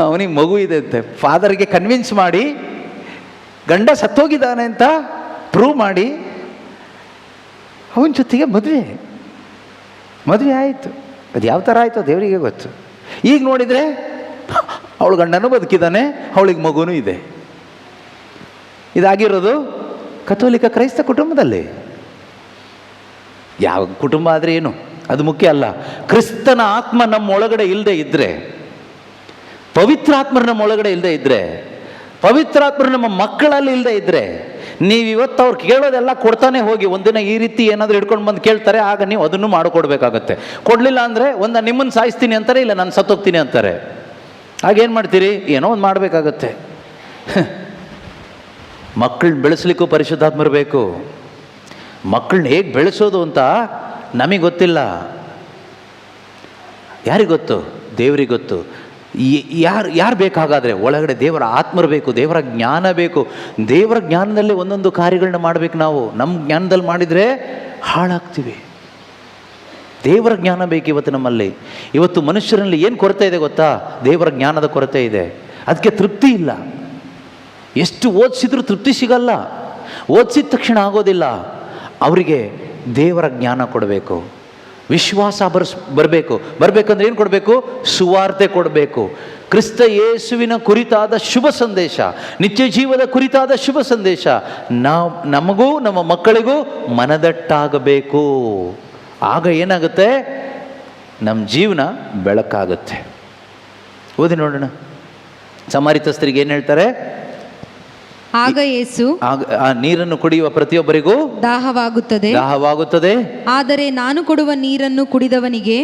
ಅವನಿಗೆ ಮಗು ಇದೆ ಅಂತೆ. ಫಾದರ್ಗೆ ಕನ್ವಿನ್ಸ್ ಮಾಡಿ ಗಂಡ ಸತ್ತೋಗಿದ್ದಾನೆ ಅಂತ ಪ್ರೂವ್ ಮಾಡಿ ಅವನ ಜೊತೆಗೆ ಮದುವೆ ಆಯಿತು. ಅದು ಯಾವ ಥರ ಆಯಿತು ದೇವರಿಗೆ ಗೊತ್ತು. ಈಗ ನೋಡಿದರೆ ಅವಳು ಗಂಡನೂ ಬದುಕಿದ್ದಾನೆ, ಅವಳಿಗೆ ಮಗುನೂ ಇದೆ. ಇದಾಗಿರೋದು ಕಥೋಲಿಕ ಕ್ರೈಸ್ತ ಕುಟುಂಬದಲ್ಲಿ. ಯಾವ ಕುಟುಂಬ ಆದರೆ ಏನು, ಅದು ಮುಖ್ಯ ಅಲ್ಲ. ಕ್ರಿಸ್ತನ ಆತ್ಮ ನಮ್ಮ ಒಳಗಡೆ ಇಲ್ಲದೆ ಇದ್ದರೆ, ಪವಿತ್ರಾತ್ಮರು ನಮ್ಮ ಒಳಗಡೆ ಇಲ್ಲದೆ ಇದ್ದರೆ, ಪವಿತ್ರಾತ್ಮರು ನಮ್ಮ ಮಕ್ಕಳಲ್ಲಿ ಇಲ್ಲದೆ ಇದ್ದರೆ, ನೀವಿವತ್ತು ಅವ್ರು ಕೇಳೋದೆಲ್ಲ ಕೊಡ್ತಾನೆ ಹೋಗಿ. ಒಂದಿನ ಈ ರೀತಿ ಏನಾದರೂ ಹಿಡ್ಕೊಂಡು ಬಂದು ಕೇಳ್ತಾರೆ, ಆಗ ನೀವು ಅದನ್ನು ಮಾಡಿಕೊಡ್ಬೇಕಾಗತ್ತೆ. ಕೊಡಲಿಲ್ಲ ಅಂದರೆ ಒಂದು ನಿಮ್ಮನ್ನು ಸಾಯಿಸ್ತೀನಿ ಅಂತಾರೆ, ಇಲ್ಲ ನಾನು ಸತ್ತೋಗ್ತೀನಿ ಅಂತಾರೆ. ಆಗೇನು ಮಾಡ್ತೀರಿ? ಏನೋ ಒಂದು ಮಾಡಬೇಕಾಗತ್ತೆ. ಮಕ್ಕಳನ್ನ ಬೆಳೆಸಲಿಕ್ಕೂ ಪರಿಶುದ್ಧಾತ್ಮರು ಬೇಕು. ಮಕ್ಕಳನ್ನ ಹೇಗೆ ಬೆಳೆಸೋದು ಅಂತ ನಮಗೆ ಗೊತ್ತಿಲ್ಲ. ಯಾರಿಗೆ ಗೊತ್ತು? ದೇವರಿಗೆ ಗೊತ್ತು. ಯಾರು ಬೇಕಾಗಾದರೆ ಒಳಗಡೆ ದೇವರ ಆತ್ಮರು ಬೇಕು, ದೇವರ ಜ್ಞಾನ ಬೇಕು. ದೇವರ ಜ್ಞಾನದಲ್ಲಿ ಒಂದೊಂದು ಕಾರ್ಯಗಳನ್ನ ಮಾಡಬೇಕು ನಾವು. ನಮ್ಮ ಜ್ಞಾನದಲ್ಲಿ ಮಾಡಿದರೆ ಹಾಳಾಗ್ತೀವಿ. ದೇವರ ಜ್ಞಾನ ಬೇಕು ಇವತ್ತು ನಮ್ಮಲ್ಲಿ. ಇವತ್ತು ಮನುಷ್ಯರಲ್ಲಿ ಏನು ಕೊರತೆ ಇದೆ ಗೊತ್ತಾ? ದೇವರ ಜ್ಞಾನದ ಕೊರತೆ ಇದೆ. ಅದಕ್ಕೆ ತೃಪ್ತಿ ಇಲ್ಲ. ಎಷ್ಟು ಓದಿಸಿದ್ರೂ ತೃಪ್ತಿ ಸಿಗಲ್ಲ. ಓದಿಸಿದ ತಕ್ಷಣ ಆಗೋದಿಲ್ಲ. ಅವರಿಗೆ ದೇವರ ಜ್ಞಾನ ಕೊಡಬೇಕು, ವಿಶ್ವಾಸ ಬರಬೇಕಂದ್ರೆ ಏನು ಕೊಡಬೇಕು? ಸುವಾರ್ತೆ ಕೊಡಬೇಕು. ಕ್ರಿಸ್ತ ಯೇಸುವಿನ ಕುರಿತಾದ ಶುಭ ಸಂದೇಶ, ನಿತ್ಯ ಜೀವದ ಕುರಿತಾದ ಶುಭ ಸಂದೇಶ ನಮಗೂ ನಮ್ಮ ಮಕ್ಕಳಿಗೂ ಮನದಟ್ಟಾಗಬೇಕು. ಆಗ ಏನಾಗುತ್ತೆ? ನಮ್ಮ ಜೀವನ ಬೆಳಕಾಗುತ್ತೆ. ಓದಿ ನೋಡೋಣ. ಸಮಾರಿತಸ್ಥರಿಗೆ ಏನು ಹೇಳ್ತಾರೆ? ಆಗ ಯೇಸು, ಆ ನೀರನ್ನು ಕುಡಿಯುವ ಪ್ರತಿಯೊಬ್ಬರಿಗೂ ದಾಹವಾಗುತ್ತದೆ. ಆದರೆ ನಾನು ಕೊಡುವ ನೀರನ್ನು ಕುಡಿದವನಿಗೆ,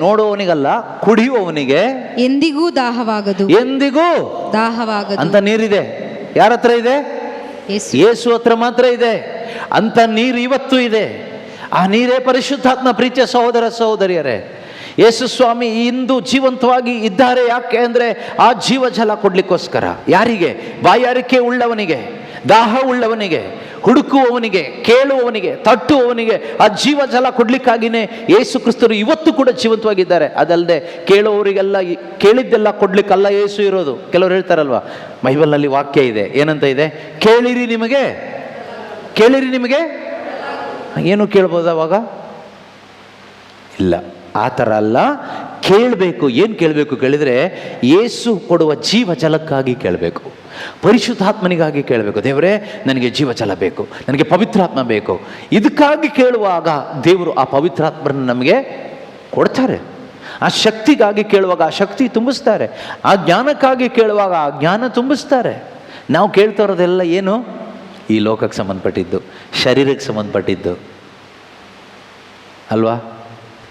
ನೋಡುವವನಿಗಲ್ಲ, ಕುಡಿಯುವವನಿಗೆ ಎಂದಿಗೂ ದಾಹವಾಗದು ಅಂತ ನೀರಿದೆ. ಯಾರ ಹತ್ರ ಇದೆ? ಯೇಸು ಹತ್ರ ಮಾತ್ರ ಇದೆ. ಅಂತ ನೀರು ಇವತ್ತು ಇದೆ. ಆ ನೀರೇ ಪರಿಶುದ್ಧಾತ್ಮ. ಪ್ರೀತಿಯ ಸಹೋದರ ಸಹೋದರಿಯರೇ, ಯೇಸು ಸ್ವಾಮಿ ಇಂದು ಜೀವಂತವಾಗಿ ಇದ್ದಾರೆ. ಯಾಕೆ ಅಂದರೆ ಆ ಜೀವಜಲ ಕೊಡ್ಲಿಕ್ಕೋಸ್ಕರ. ಯಾರಿಗೆ? ಬಾಯಾರಿಕೆ ಉಳ್ಳವನಿಗೆ, ದಾಹ ಉಳ್ಳವನಿಗೆ, ಹುಡುಕುವವನಿಗೆ, ಕೇಳುವವನಿಗೆ, ತಟ್ಟುವವನಿಗೆ ಆ ಜೀವಜಲ ಕೊಡ್ಲಿಕ್ಕಾಗಿಯೇ ಯೇಸು ಕ್ರಿಸ್ತರು ಇವತ್ತು ಕೂಡ ಜೀವಂತವಾಗಿದ್ದಾರೆ. ಅದಲ್ಲದೆ ಕೇಳುವವರಿಗೆಲ್ಲ ಕೇಳಿದ್ದೆಲ್ಲ ಕೊಡ್ಲಿಕ್ಕಲ್ಲ ಯೇಸು ಇರೋದು. ಕೆಲವರು ಹೇಳ್ತಾರಲ್ವ, ಬೈಬಲ್ನಲ್ಲಿ ವಾಕ್ಯ ಇದೆ, ಏನಂತ ಇದೆ? ಕೇಳಿರಿ ನಿಮಗೆ ಏನು ಕೇಳ್ಬೋದು ಅವಾಗ? ಇಲ್ಲ, ಆ ಥರ ಅಲ್ಲ. ಕೇಳಬೇಕು. ಏನು ಕೇಳಬೇಕು ಕೇಳಿದರೆ, ಯೇಸು ಕೊಡುವ ಜೀವ ಜಲಕ್ಕಾಗಿ ಕೇಳಬೇಕು, ಪರಿಶುದ್ಧಾತ್ಮನಿಗಾಗಿ ಕೇಳಬೇಕು. ದೇವರೇ, ನನಗೆ ಜೀವಜಲ ಬೇಕು, ನನಗೆ ಪವಿತ್ರಾತ್ಮ ಬೇಕು. ಇದಕ್ಕಾಗಿ ಕೇಳುವಾಗ ದೇವರು ಆ ಪವಿತ್ರಾತ್ಮರನ್ನು ನಮಗೆ ಕೊಡ್ತಾರೆ. ಆ ಶಕ್ತಿಗಾಗಿ ಕೇಳುವಾಗ ಆ ಶಕ್ತಿ ತುಂಬಿಸ್ತಾರೆ. ಆ ಜ್ಞಾನಕ್ಕಾಗಿ ಕೇಳುವಾಗ ಆ ಜ್ಞಾನ ತುಂಬಿಸ್ತಾರೆ. ನಾವು ಕೇಳ್ತಾ ಇರೋದೆಲ್ಲ ಏನು? ಈ ಲೋಕಕ್ಕೆ ಸಂಬಂಧಪಟ್ಟಿದ್ದು, ಶರೀರಕ್ಕೆ ಸಂಬಂಧಪಟ್ಟಿದ್ದು ಅಲ್ವಾ?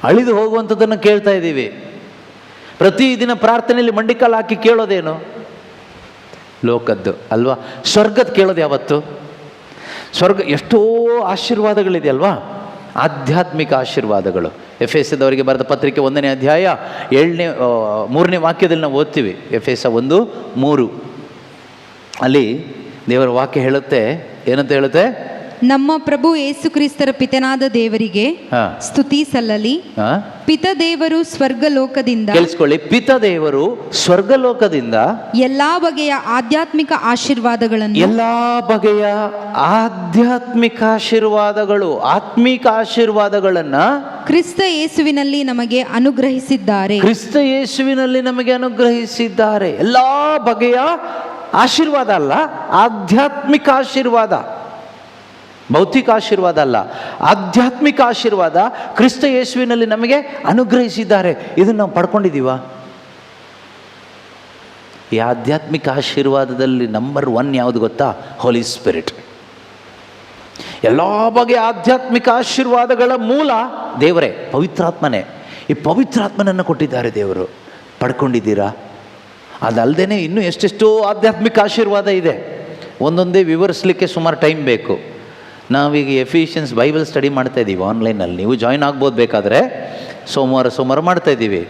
ಅಳಿದು ಹೋಗುವಂಥದ್ದನ್ನು ಕೇಳ್ತಾ ಇದ್ದೀವಿ. ಪ್ರತಿದಿನ ಪ್ರಾರ್ಥನೆಯಲ್ಲಿ ಮಂಡಿಕಾಲು ಹಾಕಿ ಕೇಳೋದೇನು? ಲೋಕದ್ದು ಅಲ್ವಾ? ಸ್ವರ್ಗದ ಕೇಳೋದು ಯಾವತ್ತು? ಸ್ವರ್ಗ ಎಷ್ಟೋ ಆಶೀರ್ವಾದಗಳಿದೆ ಅಲ್ವಾ? ಆಧ್ಯಾತ್ಮಿಕ ಆಶೀರ್ವಾದಗಳು. ಎಫೆಸದವರಿಗೆ ಬರೆದ ಪತ್ರಿಕೆ 1ನೇ ಅಧ್ಯಾಯ 3ನೇ ವಾಕ್ಯದಲ್ಲಿ ನಾವು ಓದ್ತೀವಿ. ಎಫೆಸ 1:3 ಅಲ್ಲಿ ದೇವರ ವಾಕ್ಯ ಹೇಳುತ್ತೆ. ಏನಂತ ಹೇಳುತ್ತೆ? ನಮ್ಮ ಪ್ರಭು ಯೇಸುಕ್ರಿಸ್ತರ ಪಿತನಾದ ದೇವರಿಗೆ ಹಾ. ಸ್ತುತಿ ಸಲ್ಲಲಿ. ಹಾ? ಪಿತ ದೇವರು ಸ್ವರ್ಗಲೋಕದಿಂದ ಕೇಳಿಸ್ಕೊಳ್ಳಿ, ಪಿತ ದೇವರು ಸ್ವರ್ಗಲೋಕದಿಂದ ಎಲ್ಲಾ ಬಗೆಯ ಆಧ್ಯಾತ್ಮಿಕ ಆಶೀರ್ವಾದಗಳನ್ನು ಎಲ್ಲಾ ಬಗೆಯ ಆಧ್ಯಾತ್ಮಿಕ ಆಶೀರ್ವಾದಗಳು, ಆತ್ಮಿಕ ಆಶೀರ್ವಾದಗಳನ್ನ ಕ್ರಿಸ್ತ ಯೇಸುವಿನಲ್ಲಿ ನಮಗೆ ಅನುಗ್ರಹಿಸಿದ್ದಾರೆ. ಕ್ರಿಸ್ತ ಯೇಸುವಿನಲ್ಲಿ ನಮಗೆ ಅನುಗ್ರಹಿಸಿದ್ದಾರೆ. ಎಲ್ಲಾ ಬಗೆಯ ಆಶೀರ್ವಾದ ಅಲ್ಲ, ಆಧ್ಯಾತ್ಮಿಕ ಆಶೀರ್ವಾದ, ಭೌತಿಕ ಆಶೀರ್ವಾದ ಅಲ್ಲ, ಆಧ್ಯಾತ್ಮಿಕ ಆಶೀರ್ವಾದ ಕ್ರಿಸ್ತ ಯೇಸುವಿನಲ್ಲಿ ನಮಗೆ ಅನುಗ್ರಹಿಸಿದ್ದಾರೆ. ಇದನ್ನು ನಾವು ಪಡ್ಕೊಂಡಿದ್ದೀವ? ಈ ಆಧ್ಯಾತ್ಮಿಕ ಆಶೀರ್ವಾದದಲ್ಲಿ ನಂಬರ್ 1 ಯಾವುದು ಗೊತ್ತಾ? ಹೋಲಿ ಸ್ಪಿರಿಟ್. ಎಲ್ಲ ಬಗೆಯ ಆಧ್ಯಾತ್ಮಿಕ ಆಶೀರ್ವಾದಗಳ ಮೂಲ ದೇವರೇ, ಪವಿತ್ರಾತ್ಮನೇ. ಈ ಪವಿತ್ರಾತ್ಮನನ್ನು ಕೊಟ್ಟಿದ್ದಾರೆ ದೇವರು. ಪಡ್ಕೊಂಡಿದ್ದೀರಾ? ಅದಲ್ಲದೆ ಇನ್ನೂ ಎಷ್ಟೆಷ್ಟೋ ಆಧ್ಯಾತ್ಮಿಕ ಆಶೀರ್ವಾದ ಇದೆ. ಒಂದೊಂದೇ ವಿವರಿಸಲಿಕ್ಕೆ ಸುಮಾರು ಟೈಮ್ ಬೇಕು. ನಾವೀಗ ಎಫಿಷಿಯನ್ಸ್ ಬೈಬಲ್ ಸ್ಟಡಿ ಮಾಡ್ತಾ ಇದ್ದೀವಿ ಆನ್ಲೈನಲ್ಲಿ. ನೀವು ಜಾಯ್ನ್ ಆಗ್ಬೋದು ಬೇಕಾದರೆ. ಸೋಮವಾರ ಮಾಡ್ತಾ ಇದ್ದೀವಿ.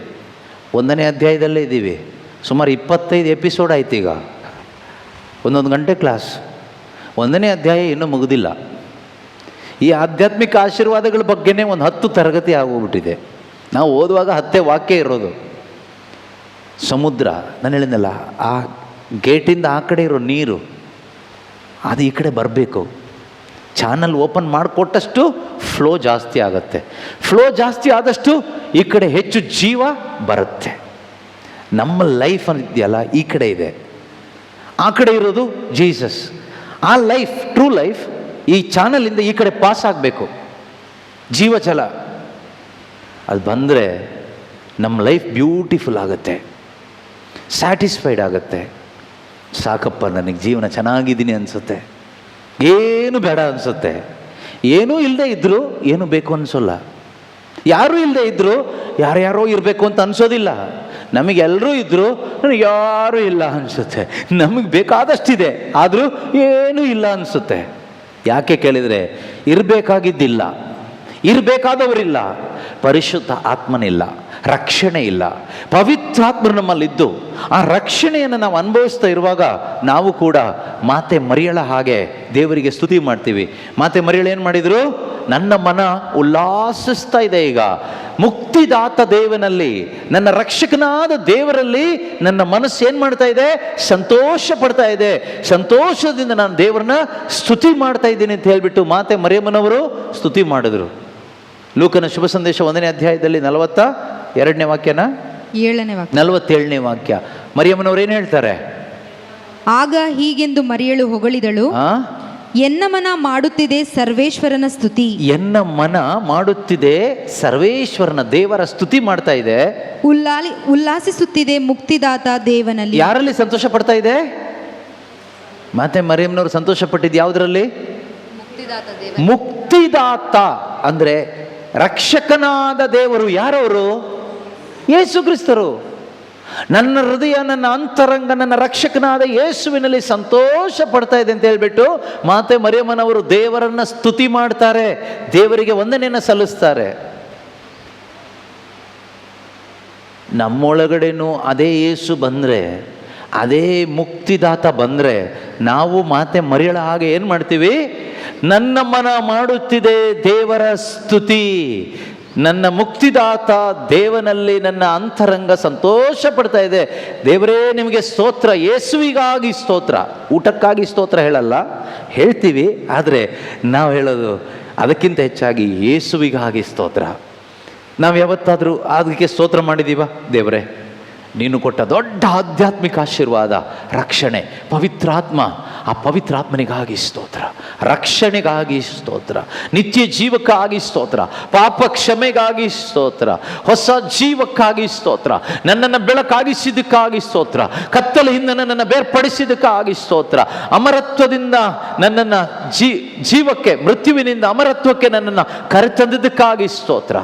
1ನೇ ಅಧ್ಯಾಯದಲ್ಲೇ ಇದ್ದೀವಿ. ಸುಮಾರು 25 ಎಪಿಸೋಡ್ ಆಯ್ತು ಈಗ. 1 ಗಂಟೆ ಕ್ಲಾಸ್. 1ನೇ ಅಧ್ಯಾಯ ಇನ್ನೂ ಮುಗಿದಿಲ್ಲ. ಈ ಆಧ್ಯಾತ್ಮಿಕ ಆಶೀರ್ವಾದಗಳ ಬಗ್ಗೆನೇ ಒಂದು 10 ತರಗತಿ ಆಗೋಗ್ಬಿಟ್ಟಿದೆ. ನಾವು ಓದುವಾಗ 10 ವಾಕ್ಯ ಇರೋದು. ಸಮುದ್ರ, ನಾನು ಹೇಳಿದ್ನಲ್ಲ, ಆ ಗೇಟಿಂದ ಆ ಕಡೆ ಇರೋ ನೀರು ಅದು ಈ ಕಡೆ ಬರಬೇಕು. ಚಾನಲ್ ಓಪನ್ ಮಾಡಿಕೊಟ್ಟಷ್ಟು ಫ್ಲೋ ಜಾಸ್ತಿ ಆಗುತ್ತೆ. ಫ್ಲೋ ಜಾಸ್ತಿ ಆದಷ್ಟು ಈ ಕಡೆ ಹೆಚ್ಚು ಜೀವ ಬರುತ್ತೆ. ನಮ್ಮ ಲೈಫ್ ಇದೆಯಲ್ಲ, ಈ ಕಡೆ ಇದೆ, ಆ ಕಡೆ ಇರೋದು ಜೀಸಸ್. ಆ ಲೈಫ್, ಟ್ರೂ ಲೈಫ್, ಈ ಚಾನಲಿಂದ ಈ ಕಡೆ ಪಾಸ್ ಆಗಬೇಕು. ಜೀವಜಲ ಅದು ಬಂದರೆ ನಮ್ಮ ಲೈಫ್ ಬ್ಯೂಟಿಫುಲ್ ಆಗುತ್ತೆ, ಸ್ಯಾಟಿಸ್ಫೈಡ್ ಆಗುತ್ತೆ. ಸಾಕಪ್ಪ, ನನಗೆ ಜೀವನ ಚೆನ್ನಾಗಿದ್ದೀನಿ ಅನಿಸುತ್ತೆ, ಏನು ಬೇಡ ಅನಿಸುತ್ತೆ. ಏನೂ ಇಲ್ಲದೆ ಇದ್ದರೂ ಏನು ಬೇಕು ಅನಿಸೋಲ್ಲ. ಯಾರೂ ಇಲ್ಲದೆ ಇದ್ದರೂ ಯಾರ್ಯಾರೋ ಇರಬೇಕು ಅಂತ ಅನಿಸೋದಿಲ್ಲ. ನಮಗೆಲ್ಲರೂ ಇದ್ದರೂ ನನಗೆ ಯಾರೂ ಇಲ್ಲ ಅನಿಸುತ್ತೆ. ನಮಗೆ ಬೇಕಾದಷ್ಟಿದೆ, ಆದರೂ ಏನೂ ಇಲ್ಲ ಅನಿಸುತ್ತೆ. ಯಾಕೆ ಕೇಳಿದರೆ, ಇರಬೇಕಾಗಿದ್ದಿಲ್ಲ, ಇರಬೇಕಾದವರಿಲ್ಲ, ಪರಿಶುದ್ಧ ಆತ್ಮನಿಲ್ಲ, ರಕ್ಷಣೆ ಇಲ್ಲ. ಪವಿತ್ರಾತ್ಮರು ನಮ್ಮಲ್ಲಿದ್ದು ಆ ರಕ್ಷಣೆಯನ್ನು ನಾವು ಅನುಭವಿಸ್ತಾ ಇರುವಾಗ ನಾವು ಕೂಡ ಮಾತೆ ಮರಿಯಳ ಹಾಗೆ ದೇವರಿಗೆ ಸ್ತುತಿ ಮಾಡ್ತೀವಿ. ಮಾತೆ ಮರಿಯಳು ಏನು ಮಾಡಿದರು? ನನ್ನ ಮನ ಉಲ್ಲಾಸಿಸ್ತಾ ಇದೆ. ಈಗ ಮುಕ್ತಿದಾತ ದೇವನಲ್ಲಿ, ನನ್ನ ರಕ್ಷಕನಾದ ದೇವರಲ್ಲಿ ನನ್ನ ಮನಸ್ಸು ಏನು ಮಾಡ್ತಾ ಇದೆ? ಸಂತೋಷ ಪಡ್ತಾ ಇದೆ. ಸಂತೋಷದಿಂದ ನಾನು ದೇವರನ್ನ ಸ್ತುತಿ ಮಾಡ್ತಾ ಇದ್ದೀನಿ ಅಂತ ಹೇಳಿಬಿಟ್ಟು ಮಾತೆ ಮರಿಯಮ್ಮನವರು ಸ್ತುತಿ ಮಾಡಿದ್ರು. ಲೂಕನ ಶುಭ ಸಂದೇಶ 1ನೇ ಅಧ್ಯಾಯದಲ್ಲಿ 42ನೇ ವಾಕ್ಯನ 7ನೇ ವಾಕ್ಯ 47ನೇ ವಾಕ್ಯ ಮರಿಯಮ್ಮನವ್ರು ಏನು ಹೇಳ್ತಾರೆ? ಆಗ ಹೀಗೆಂದು ಮರಿಯಳು ಹೊಗಳಿದಳು, ಎನ್ನ ಮನ ಮಾಡುತ್ತಿದೆ ಸರ್ವೇಶ್ವರನ ಸ್ತುತಿ. ಎನ್ನ ಮನ ಮಾಡುತ್ತಿದೆ ಸರ್ವೇಶ್ವರನ, ದೇವರ ಸ್ತುತಿ ಮಾಡ್ತಾ ಇದೆ, ಉಲ್ಲಾಸಿಸುತ್ತಿದೆ ಮುಕ್ತಿದಾತ ದೇವನಲ್ಲಿ. ಯಾರಲ್ಲಿ ಸಂತೋಷ ಪಡ್ತಾ ಇದೆ? ಮತ್ತೆ ಮರಿಯಮ್ಮನವರು ಸಂತೋಷ ಪಟ್ಟಿದ್ದು ಯಾವುದರಲ್ಲಿ? ಮುಕ್ತಿದಾತ ಅಂದ್ರೆ ರಕ್ಷಕನಾದ ದೇವರು. ಯಾರವರು? ಯೇಸು ಕ್ರಿಸ್ತರು. ನನ್ನ ಹೃದಯ, ನನ್ನ ಅಂತರಂಗ, ನನ್ನ ರಕ್ಷಕನಾದ ಯೇಸುವಿನಲ್ಲಿ ಸಂತೋಷ ಪಡ್ತಾ ಇದೆ ಅಂತ ಹೇಳ್ಬಿಟ್ಟು ಮಾತೆ ಮರಿಯಮ್ಮನವರು ದೇವರನ್ನ ಸ್ತುತಿ ಮಾಡ್ತಾರೆ, ದೇವರಿಗೆ ವಂದನೆಯನ್ನು ಸಲ್ಲಿಸ್ತಾರೆ. ನಮ್ಮೊಳಗಡೆನೂ ಅದೇ ಯೇಸು ಬಂದರೆ, ಅದೇ ಮುಕ್ತಿದಾತ ಬಂದರೆ ನಾವು ಮಾತೆ ಮರಿಯಳ ಹಾಗೆ ಏನು ಮಾಡ್ತೀವಿ? ನನ್ನ ಮನ ಮಾಡುತ್ತಿದೆ ದೇವರ ಸ್ತುತಿ, ನನ್ನ ಮುಕ್ತಿದಾತ ದೇವನಲ್ಲಿ ನನ್ನ ಅಂತರಂಗ ಸಂತೋಷ ಪಡ್ತಾ ಇದೆ. ದೇವರೇ ನಿಮಗೆ ಸ್ತೋತ್ರ, ಯೇಸುವಿಗಾಗಿ ಸ್ತೋತ್ರ. ಊಟಕ್ಕಾಗಿ ಸ್ತೋತ್ರ ಹೇಳಲ್ಲ, ಹೇಳ್ತೀವಿ, ಆದರೆ ನಾವು ಹೇಳೋದು ಅದಕ್ಕಿಂತ ಹೆಚ್ಚಾಗಿ ಯೇಸುವಿಗಾಗಿ ಸ್ತೋತ್ರ. ನಾವು ಯಾವತ್ತಾದರೂ ಅದಕ್ಕೆ ಸ್ತೋತ್ರ ಮಾಡಿದ್ದೀವ? ದೇವರೇ, ನೀನು ಕೊಟ್ಟ ದೊಡ್ಡ ಆಧ್ಯಾತ್ಮಿಕ ಆಶೀರ್ವಾದ ರಕ್ಷಣೆ, ಪವಿತ್ರಾತ್ಮ, ಆ ಪವಿತ್ರಾತ್ಮನಿಗಾಗಿ ಸ್ತೋತ್ರ, ರಕ್ಷಣೆಗಾಗಿ ಸ್ತೋತ್ರ, ನಿತ್ಯ ಜೀವಕ್ಕಾಗಿ ಸ್ತೋತ್ರ, ಪಾಪ ಕ್ಷಮೆಗಾಗಿ ಸ್ತೋತ್ರ, ಹೊಸ ಜೀವಕ್ಕಾಗಿ ಸ್ತೋತ್ರ, ನನ್ನನ್ನು ಬೆಳಕಾಗಿಸಿದ್ದಕ್ಕಾಗಿ ಸ್ತೋತ್ರ, ಕತ್ತಲೆಯಿಂದ ನನ್ನನ್ನು ಬೇರ್ಪಡಿಸಿದ್ದಕ್ಕಾಗಿ ಸ್ತೋತ್ರ, ಅಮರತ್ವದಿಂದ ನನ್ನನ್ನು ಜೀವಕ್ಕೆ, ಮೃತ್ಯುವಿನಿಂದ ಅಮರತ್ವಕ್ಕೆ ನನ್ನನ್ನು ಕರೆತಂದಿದ್ದಕ್ಕಾಗಿ ಸ್ತೋತ್ರ.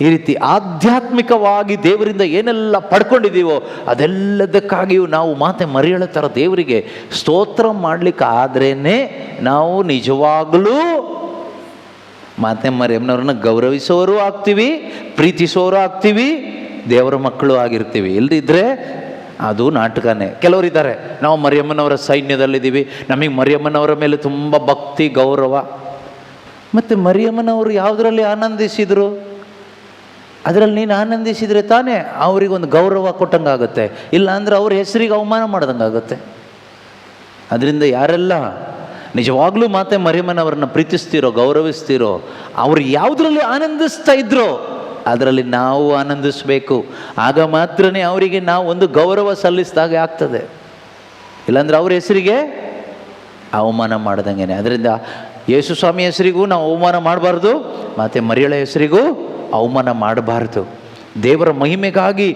ಈ ರೀತಿ ಆಧ್ಯಾತ್ಮಿಕವಾಗಿ ದೇವರಿಂದ ಏನೆಲ್ಲ ಪಡ್ಕೊಂಡಿದ್ದೀವೋ ಅದೆಲ್ಲದಕ್ಕಾಗಿಯೂ ನಾವು ಮಾತೆ ಮರಿಯಳ ಥರ ದೇವರಿಗೆ ಸ್ತೋತ್ರ ಮಾಡಲಿಕ್ಕೆ ಆದ್ರೇ ನಾವು ನಿಜವಾಗಲೂ ಮಾತೆ ಮರಿಯಮ್ಮನವ್ರನ್ನ ಗೌರವಿಸೋರು ಆಗ್ತೀವಿ, ಪ್ರೀತಿಸೋರು ಆಗ್ತೀವಿ, ದೇವರ ಮಕ್ಕಳು ಆಗಿರ್ತೀವಿ. ಇಲ್ಲದಿದ್ದರೆ ಅದು ನಾಟಕನೇ. ಕೆಲವರಿದ್ದಾರೆ, ನಾವು ಮರಿಯಮ್ಮನವರ ಸೈನ್ಯದಲ್ಲಿದ್ದೀವಿ, ನಮಗೆ ಮರಿಯಮ್ಮನವರ ಮೇಲೆ ತುಂಬ ಭಕ್ತಿ ಗೌರವ. ಮತ್ತು ಮರಿಯಮ್ಮನವರು ಯಾವುದರಲ್ಲಿ ಆನಂದಿಸಿದರು? ಅದರಲ್ಲಿ ನೀನು ಆನಂದಿಸಿದರೆ ತಾನೇ ಅವರಿಗೊಂದು ಗೌರವ ಕೊಟ್ಟಂಗಾಗುತ್ತೆ, ಇಲ್ಲ ಅಂದರೆ ಅವ್ರ ಹೆಸರಿಗೆ ಅವಮಾನ ಮಾಡ್ದಂಗಾಗುತ್ತೆ. ಅದರಿಂದ ಯಾರೆಲ್ಲ ನಿಜವಾಗ್ಲೂ ಮಾತೆ ಮರಿಯಮ್ಮನವ್ರನ್ನ ಪ್ರೀತಿಸ್ತೀರೋ, ಗೌರವಿಸ್ತೀರೋ, ಅವ್ರು ಯಾವುದರಲ್ಲಿ ಆನಂದಿಸ್ತಾ ಇದ್ರೋ ಅದರಲ್ಲಿ ನಾವು ಆನಂದಿಸಬೇಕು. ಆಗ ಮಾತ್ರನೇ ಅವರಿಗೆ ನಾವು ಒಂದು ಗೌರವ ಸಲ್ಲಿಸಿದಾಗೆ ಆಗ್ತದೆ. ಇಲ್ಲಾಂದ್ರೆ ಅವ್ರ ಹೆಸರಿಗೆ ಅವಮಾನ ಮಾಡ್ದಂಗೆ. ಅದರಿಂದ ಯೇಸು ಸ್ವಾಮಿ ಹೆಸರಿಗೂ ನಾವು ಅವಮಾನ ಮಾಡಬಾರ್ದು, ಮತ್ತು ಮರಿಯಳ ಹೆಸರಿಗೂ ಅವಮಾನ ಮಾಡಬಾರ್ದು. ದೇವರ ಮಹಿಮೆಗಾಗಿ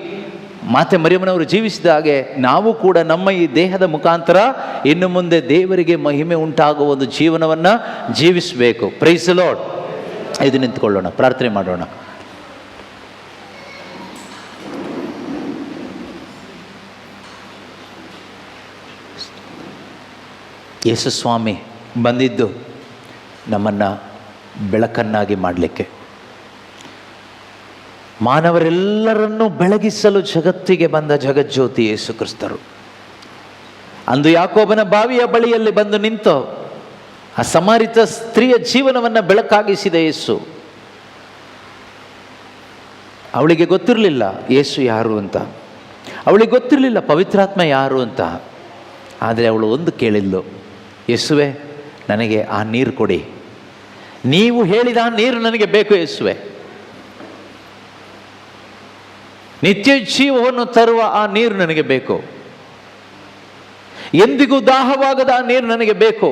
ಮಾತೆ ಮರಿಯಮ್ಮನವರು ಜೀವಿಸಿದ ಹಾಗೆ ನಾವು ಕೂಡ ನಮ್ಮ ಈ ದೇಹದ ಮುಖಾಂತರ ಇನ್ನು ಮುಂದೆ ದೇವರಿಗೆ ಮಹಿಮೆ ಉಂಟಾಗುವ ಒಂದು ಜೀವನವನ್ನು ಜೀವಿಸಬೇಕು. Price the lord. ಇದು ನಿಂತ್ಕೊಳ್ಳೋಣ, ಪ್ರಾರ್ಥನೆ ಮಾಡೋಣ. ಯೇಸು ಸ್ವಾಮಿ ಬಂದಿದ್ದು ನಮ್ಮನ್ನು ಬೆಳಕನ್ನಾಗಿ ಮಾಡಲಿಕ್ಕೆ, ಮಾನವರೆಲ್ಲರನ್ನೂ ಬೆಳಗಿಸಲು ಜಗತ್ತಿಗೆ ಬಂದ ಜಗಜ್ಯೋತಿ ಯೇಸು ಕ್ರಿಸ್ತರು. ಅಂದು ಯಾಕೋಬನ ಬಾವಿಯ ಬಳಿಯಲ್ಲಿ ಬಂದು ನಿಂತು ಆ ಸಮಾರಿತ ಸ್ತ್ರೀಯ ಜೀವನವನ್ನು ಬೆಳಕಾಗಿಸಿದ ಯೇಸು. ಅವಳಿಗೆ ಗೊತ್ತಿರಲಿಲ್ಲ ಯೇಸು ಯಾರು ಅಂತ, ಅವಳಿಗೆ ಗೊತ್ತಿರಲಿಲ್ಲ ಪವಿತ್ರಾತ್ಮ ಯಾರು ಅಂತ. ಆದರೆ ಅವಳು ಒಂದು ಕೇಳಿದ್ಲು, ಯೇಸುವೆ ನನಗೆ ಆ ನೀರು ಕೊಡಿ, ನೀವು ಹೇಳಿದ ಆ ನೀರು ನನಗೆ ಬೇಕು ಯೇಸುವೆ. ನಿತ್ಯ ಜೀವವನ್ನು ತರುವ ಆ ನೀರು ನನಗೆ ಬೇಕು, ಎಂದಿಗೂ ದಾಹವಾಗದ ಆ ನೀರು ನನಗೆ ಬೇಕು,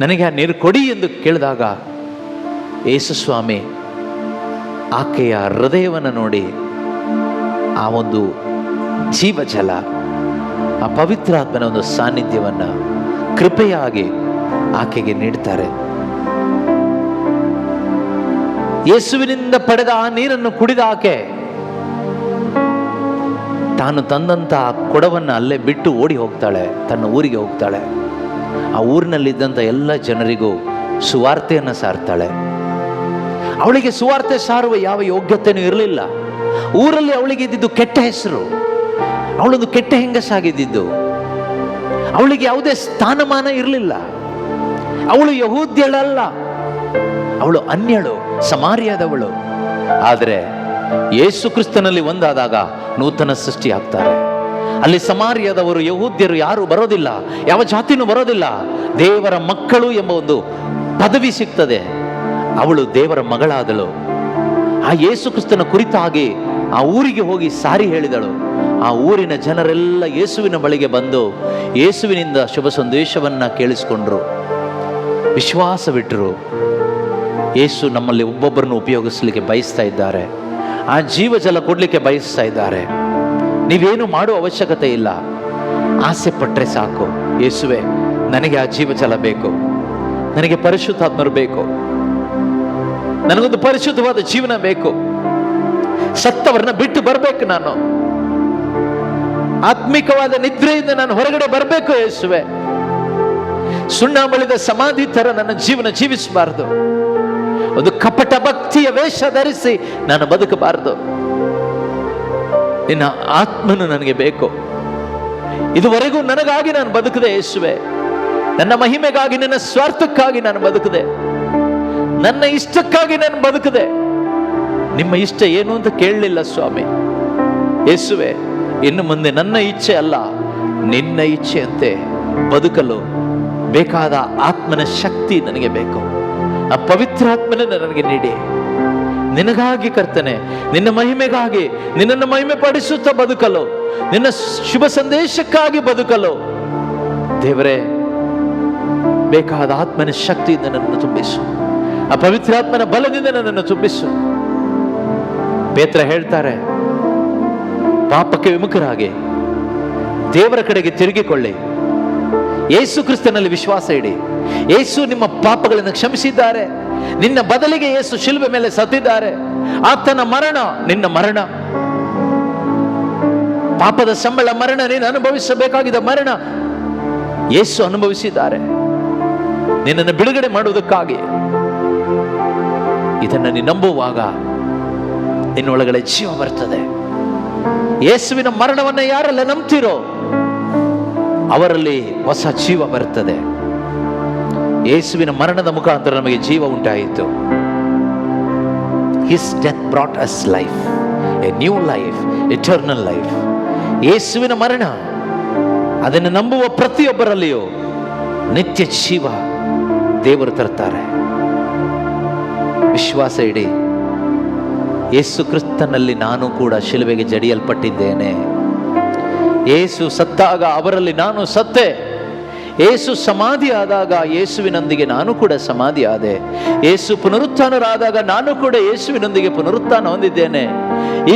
ನನಗೆ ಆ ನೀರು ಕೊಡಿ ಎಂದು ಕೇಳಿದಾಗ ಯೇಸು ಸ್ವಾಮಿ ಆಕೆಯ ಹೃದಯವನ್ನು ನೋಡಿ ಆ ಒಂದು ಜೀವಜಲ, ಆ ಪವಿತ್ರಾತ್ಮನ ಒಂದು ಸಾನ್ನಿಧ್ಯವನ್ನು ಕೃಪೆಯಾಗಿ ಆಕೆಗೆ ನೀಡ್ತಾರೆ. ಯೇಸುವಿನಿಂದ ಪಡೆದ ಆ ನೀರನ್ನು ಕುಡಿದ ಆಕೆ ತಾನು ತಂದಂಥ ಆ ಕೊಡವನ್ನು ಅಲ್ಲೇ ಬಿಟ್ಟು ಓಡಿ ಹೋಗ್ತಾಳೆ, ತನ್ನ ಊರಿಗೆ ಹೋಗ್ತಾಳೆ. ಆ ಊರಿನಲ್ಲಿದ್ದಂಥ ಎಲ್ಲ ಜನರಿಗೂ ಸುವಾರ್ತೆಯನ್ನು ಸಾರ್ತಾಳೆ. ಅವಳಿಗೆ ಸುವಾರ್ತೆ ಸಾರುವ ಯಾವ ಯೋಗ್ಯತೆಯೂ ಇರಲಿಲ್ಲ. ಊರಲ್ಲಿ ಅವಳಿಗೆ ಇದ್ದಿದ್ದು ಕೆಟ್ಟ ಹೆಸರು, ಅವಳೊಂದು ಕೆಟ್ಟ ಹೆಂಗಸಾಗಿದ್ದು, ಅವಳಿಗೆ ಯಾವುದೇ ಸ್ಥಾನಮಾನ ಇರಲಿಲ್ಲ. ಅವಳು ಯಹೂದ್ಯಳಲ್ಲ, ಅವಳು ಅನ್ಯಳು, ಸಮಾರ್ಯದವಳು. ಆದರೆ ಯೇಸು ಕ್ರಿಸ್ತನಲ್ಲಿ ಒಂದಾದಾಗ ನೂತನ ಸೃಷ್ಟಿ ಆಗ್ತಾರೆ. ಅಲ್ಲಿ ಸಮಾರ್ಯದವರು, ಯಹೂದ್ಯರು ಯಾರು ಬರೋದಿಲ್ಲ, ಯಾವ ಜಾತಿನೂ ಬರೋದಿಲ್ಲ. ದೇವರ ಮಕ್ಕಳು ಎಂಬ ಒಂದು ಪದವಿ ಸಿಗ್ತದೆ. ಅವಳು ದೇವರ ಮಗಳಾದಳು. ಆ ಯೇಸು ಕ್ರಿಸ್ತನ ಕುರಿತಾಗಿ ಆ ಊರಿಗೆ ಹೋಗಿ ಸಾರಿ ಹೇಳಿದಳು. ಆ ಊರಿನ ಜನರೆಲ್ಲ ಯೇಸುವಿನ ಬಳಿಗೆ ಬಂದು ಯೇಸುವಿನಿಂದ ಶುಭ ಸಂದೇಶವನ್ನು ಕೇಳಿಸಿಕೊಂಡ್ರು, ವಿಶ್ವಾಸವಿಟ್ಟರು. ಯೇಸು ನಮ್ಮಲ್ಲಿ ಒಬ್ಬೊಬ್ಬರನ್ನು ಉಪಯೋಗಿಸಲಿಕ್ಕೆ ಬಯಸ್ತಾ ಇದ್ದಾರೆ, ಆ ಜೀವಜಲ ಕೊಡಲಿಕ್ಕೆ ಬಯಸ್ತಾ ಇದ್ದಾರೆ. ನೀವೇನು ಮಾಡುವ ಅವಶ್ಯಕತೆ ಇಲ್ಲ, ಆಸೆ ಪಟ್ಟರೆ ಸಾಕು. ಯೇಸುವೆ ನನಗೆ ಆ ಜೀವಜಲ ಬೇಕು, ನನಗೆ ಪರಿಶುದ್ಧಾತ್ಮರು ಬೇಕು, ನನಗೊಂದು ಪರಿಶುದ್ಧವಾದ ಜೀವನ ಬೇಕು, ಸತ್ತವರನ್ನ ಬಿಟ್ಟು ಬರಬೇಕು, ನಾನು ಆತ್ಮಿಕವಾದ ನಿದ್ರೆಯಿಂದ ನಾನು ಹೊರಗಡೆ ಬರಬೇಕು. ಯೇಸುವೆ ಸುಣ್ಣ ಬಳಿದ ಸಮಾಧಿ ತರ ನನ್ನ ಜೀವನ ಜೀವಿಸಬಾರದು, ಒಂದು ಕಪಟ ಭಕ್ತಿಯ ವೇಷ ಧರಿಸಿ ನಾನು ಬದುಕಬಾರದು. ನಿನ್ನ ಆತ್ಮನು ನನಗೆ ಬೇಕು. ಇದುವರೆಗೂ ನನಗಾಗಿ ನಾನು ಬದುಕದೆ ಯೇಸುವೆ, ನನ್ನ ಮಹಿಮೆಗಾಗಿ, ನನ್ನ ಸ್ವಾರ್ಥಕ್ಕಾಗಿ ನಾನು ಬದುಕದೆ, ನನ್ನ ಇಷ್ಟಕ್ಕಾಗಿ ನಾನು ಬದುಕದೆ. ನಿಮ್ಮ ಇಷ್ಟ ಏನು ಅಂತ ಕೇಳಲಿಲ್ಲ ಸ್ವಾಮಿ. ಯೇಸುವೆ ಇನ್ನು ಮುಂದೆ ನನ್ನ ಇಚ್ಛೆ ಅಲ್ಲ, ನಿನ್ನ ಇಚ್ಛೆಯಂತೆ ಬದುಕಲು ಬೇಕಾದ ಆತ್ಮನ ಶಕ್ತಿ ನನಗೆ ಬೇಕು. ಆ ಪವಿತ್ರಾತ್ಮನನ್ನು ನನಗೆ ನೀಡಿ, ನಿನಗಾಗಿ ಕರ್ತನೆ, ನಿನ್ನ ಮಹಿಮೆಗಾಗಿ, ನಿನ್ನನ್ನು ಮಹಿಮೆ ಪಡಿಸುತ್ತಾ ಬದುಕಲು, ನಿನ್ನ ಶುಭ ಸಂದೇಶಕ್ಕಾಗಿ ಬದುಕಲು ದೇವರೇ ಬೇಕಾದ ಆತ್ಮನ ಶಕ್ತಿಯಿಂದ ನನ್ನನ್ನು ತುಂಬಿಸು, ಆ ಪವಿತ್ರಾತ್ಮನ ಬಲದಿಂದ ನನ್ನನ್ನು ತುಂಬಿಸು. ಪೇತ್ರ ಹೇಳ್ತಾರೆ, ಪಾಪಕ್ಕೆ ವಿಮುಖರಾಗಿ ದೇವರ ಕಡೆಗೆ ತಿರುಗಿಕೊಳ್ಳಿ, ಯೇಸು ಕ್ರಿಸ್ತನಲ್ಲಿ ವಿಶ್ವಾಸ ಇಡಿ. ಯೇಸು ನಿಮ್ಮ ಪಾಪಗಳನ್ನು ಕ್ಷಮಿಸಿದ್ದಾರೆ, ನಿನ್ನ ಬದಲಿಗೆ ಯೇಸು ಶಿಲುಬೆ ಮೇಲೆ ಸತ್ತಿದ್ದಾರೆ. ಆತನ ಮರಣ ನಿನ್ನ ಮರಣ, ಪಾಪದ ಸಂಬಳ ಮರಣ, ನೀನು ಅನುಭವಿಸಬೇಕಾಗಿದ್ದ ಮರಣ ಯೇಸು ಅನುಭವಿಸಿದ್ದಾರೆ ನಿನ್ನನ್ನು ಬಿಡುಗಡೆ ಮಾಡುವುದಕ್ಕಾಗಿ. ಇದನ್ನು ನೀನು ನಂಬುವಾಗ ನಿನ್ನೊಳಗಡೆ ಜೀವ ಬರ್ತದೆ. ಯೇಸುವಿನ ಮರಣವನ್ನು ಯಾರೆಲ್ಲ ನಂಬ್ತಿರೋ ಅವರಲ್ಲಿ ಹೊಸ ಜೀವ ಬರ್ತದೆ. ಯೇಸುವಿನ ಮರಣದ ಮುಖಾಂತರ ನಮಗೆ ಜೀವ ಉಂಟಾಯಿತು. His death brought us life, a new life, eternal life. ಯೇಸುವಿನ ಮರಣ ಅದನ್ನು ನಂಬುವ ಪ್ರತಿಯೊಬ್ಬರಲ್ಲಿಯೂ ನಿತ್ಯ ಜೀವ ದೇವರು ತರ್ತಾರೆ. ವಿಶ್ವಾಸ ಇಡಿ. ಯೇಸು ಕ್ರಿಸ್ತನಲ್ಲಿ ನಾನು ಕೂಡ ಶಿಲುಬೆಗೆ ಜಡಿಯಲ್ಪಟ್ಟಿದ್ದೇನೆ. ಯೇಸು ಸತ್ತಾಗ ಅವರಲ್ಲಿ ನಾನು ಸತ್ತೆ. ಯೇಸು ಸಮಾಧಿ ಆದಾಗ ಯೇಸುವಿನೊಂದಿಗೆ ನಾನು ಕೂಡ ಸಮಾಧಿ ಆದೆ. ಯೇಸು ಪುನರುತ್ಥಾನರಾದಾಗ ನಾನು ಕೂಡ ಯೇಸುವಿನೊಂದಿಗೆ ಪುನರುತ್ಥಾನ ಹೊಂದಿದ್ದೇನೆ.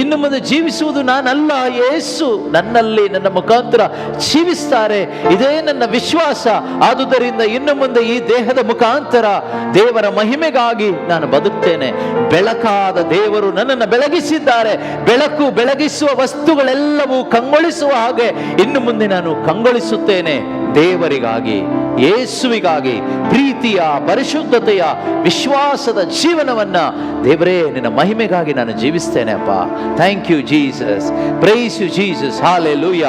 ಇನ್ನು ಮುಂದೆ ಜೀವಿಸುವುದು ನಾನಲ್ಲ, ಯೇಸು ನನ್ನಲ್ಲಿ ನನ್ನ ಮುಖಾಂತರ ಜೀವಿಸ್ತಾರೆ. ಇದೇ ನನ್ನ ವಿಶ್ವಾಸ. ಆದುದರಿಂದ ಇನ್ನು ಮುಂದೆ ಈ ದೇಹದ ಮುಖಾಂತರ ದೇವರ ಮಹಿಮೆಗಾಗಿ ನಾನು ಬದುಕ್ತೇನೆ. ಬೆಳಕಾದ ದೇವರು ನನ್ನನ್ನು ಬೆಳಗಿಸಿದ್ದಾರೆ. ಬೆಳಕು ಬೆಳಗಿಸುವ ವಸ್ತುಗಳೆಲ್ಲವೂ ಕಂಗೊಳಿಸುವ ಹಾಗೆ ಇನ್ನು ಮುಂದೆ ನಾನು ಕಂಗೊಳಿಸುತ್ತೇನೆ. ದೇವರಿಗಾಗಿ, ಯೇಸುವಿಗಾಗಿ, ಪ್ರೀತಿಯ, ಪರಿಶುದ್ಧತೆಯ, ವಿಶ್ವಾಸದ ಜೀವನವನ್ನ ದೇವರೇ ನಿನ್ನ ಮಹಿಮೆಗಾಗಿ ನಾನು ಜೀವಿಸ್ತೇನೆ ಅಪ್ಪ. Thank you Jesus, praise you Jesus. Hallelujah.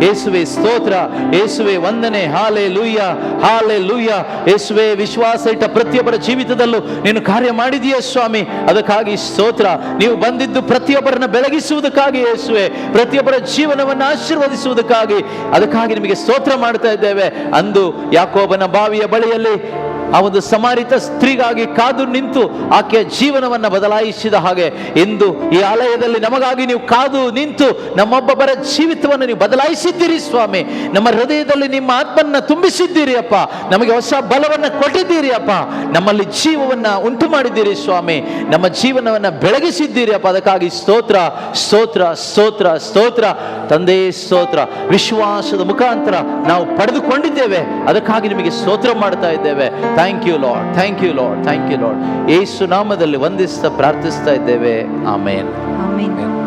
ಯೇಸುವೆ ಸ್ತೋತ್ರ, ಯೇಸುವೆ ವಂದನೆ. Hallelujah, hallelujah. ಯೇಸುವೆ ವಿಶ್ವಾಸ ಇಟ್ಟ ಪ್ರತಿಯೊಬ್ಬರ ಜೀವಿತದಲ್ಲೂ ನೀನು ಕಾರ್ಯ ಮಾಡಿದೀಯ ಸ್ವಾಮಿ, ಅದಕ್ಕಾಗಿ ಸ್ತೋತ್ರ. ನೀವು ಬಂದಿದ್ದು ಪ್ರತಿಯೊಬ್ಬರನ್ನ ಬೆಳಗಿಸುವುದಕ್ಕಾಗಿ ಯೇಸುವೆ, ಪ್ರತಿಯೊಬ್ಬರ ಜೀವನವನ್ನು ಆಶೀರ್ವದಿಸುವುದಕ್ಕಾಗಿ, ಅದಕ್ಕಾಗಿ ನಿಮಗೆ ಸ್ತೋತ್ರ ಮಾಡ್ತಾ ಇದ್ದೇವೆ. ಅಂದು ಯಾಕೋಬನ ಬಾವಿಯ ಬಳಿಯಲ್ಲಿ ಆ ಒಂದು ಸಮಾರಿತ ಸ್ತ್ರೀಗಾಗಿ ಕಾದು ನಿಂತು ಆಕೆಯ ಜೀವನವನ್ನ ಬದಲಾಯಿಸಿದ ಹಾಗೆ ಇಂದು ಈ ಆಲಯದಲ್ಲಿ ನಮಗಾಗಿ ನೀವು ಕಾದು ನಿಂತು ನಮ್ಮೊಬ್ಬೊಬ್ಬರ ಜೀವಿತವನ್ನು ನೀವು ಬದಲಾಯಿಸಿದ್ದೀರಿ ಸ್ವಾಮಿ. ನಮ್ಮ ಹೃದಯದಲ್ಲಿ ನಿಮ್ಮ ಆತ್ಮನ್ನ ತುಂಬಿಸಿದ್ದೀರಿ ಅಪ್ಪ. ನಮಗೆ ಹೊಸ ಬಲವನ್ನ ಕೊಟ್ಟಿದ್ದೀರಿ ಅಪ್ಪ. ನಮ್ಮಲ್ಲಿ ಜೀವವನ್ನ ಉಂಟು ಮಾಡಿದ್ದೀರಿ ಸ್ವಾಮಿ. ನಮ್ಮ ಜೀವನವನ್ನ ಬೆಳಗಿಸಿದ್ದೀರಿ ಅಪ್ಪ. ಅದಕ್ಕಾಗಿ ಸ್ತೋತ್ರ, ಸ್ತೋತ್ರ, ಸ್ತೋತ್ರ, ಸ್ತೋತ್ರ ತಂದೆ, ಸ್ತೋತ್ರ. ವಿಶ್ವಾಸದ ಮುಖಾಂತರ ನಾವು ಪಡೆದುಕೊಂಡಿದ್ದೇವೆ, ಅದಕ್ಕಾಗಿ ನಿಮಗೆ ಸ್ತೋತ್ರ ಮಾಡ್ತಾ ಇದ್ದೇವೆ. Thank you lord, thank you lord, thank you lord. ಯೇಸು ನಾಮದಲ್ಲಿ ವಂದಿಸ್ತಾ ಪ್ರಾರ್ಥಿಸ್ತಾ ಇದ್ದೇವೆ. ಆಮೇನ್. ಆಮೆನ್.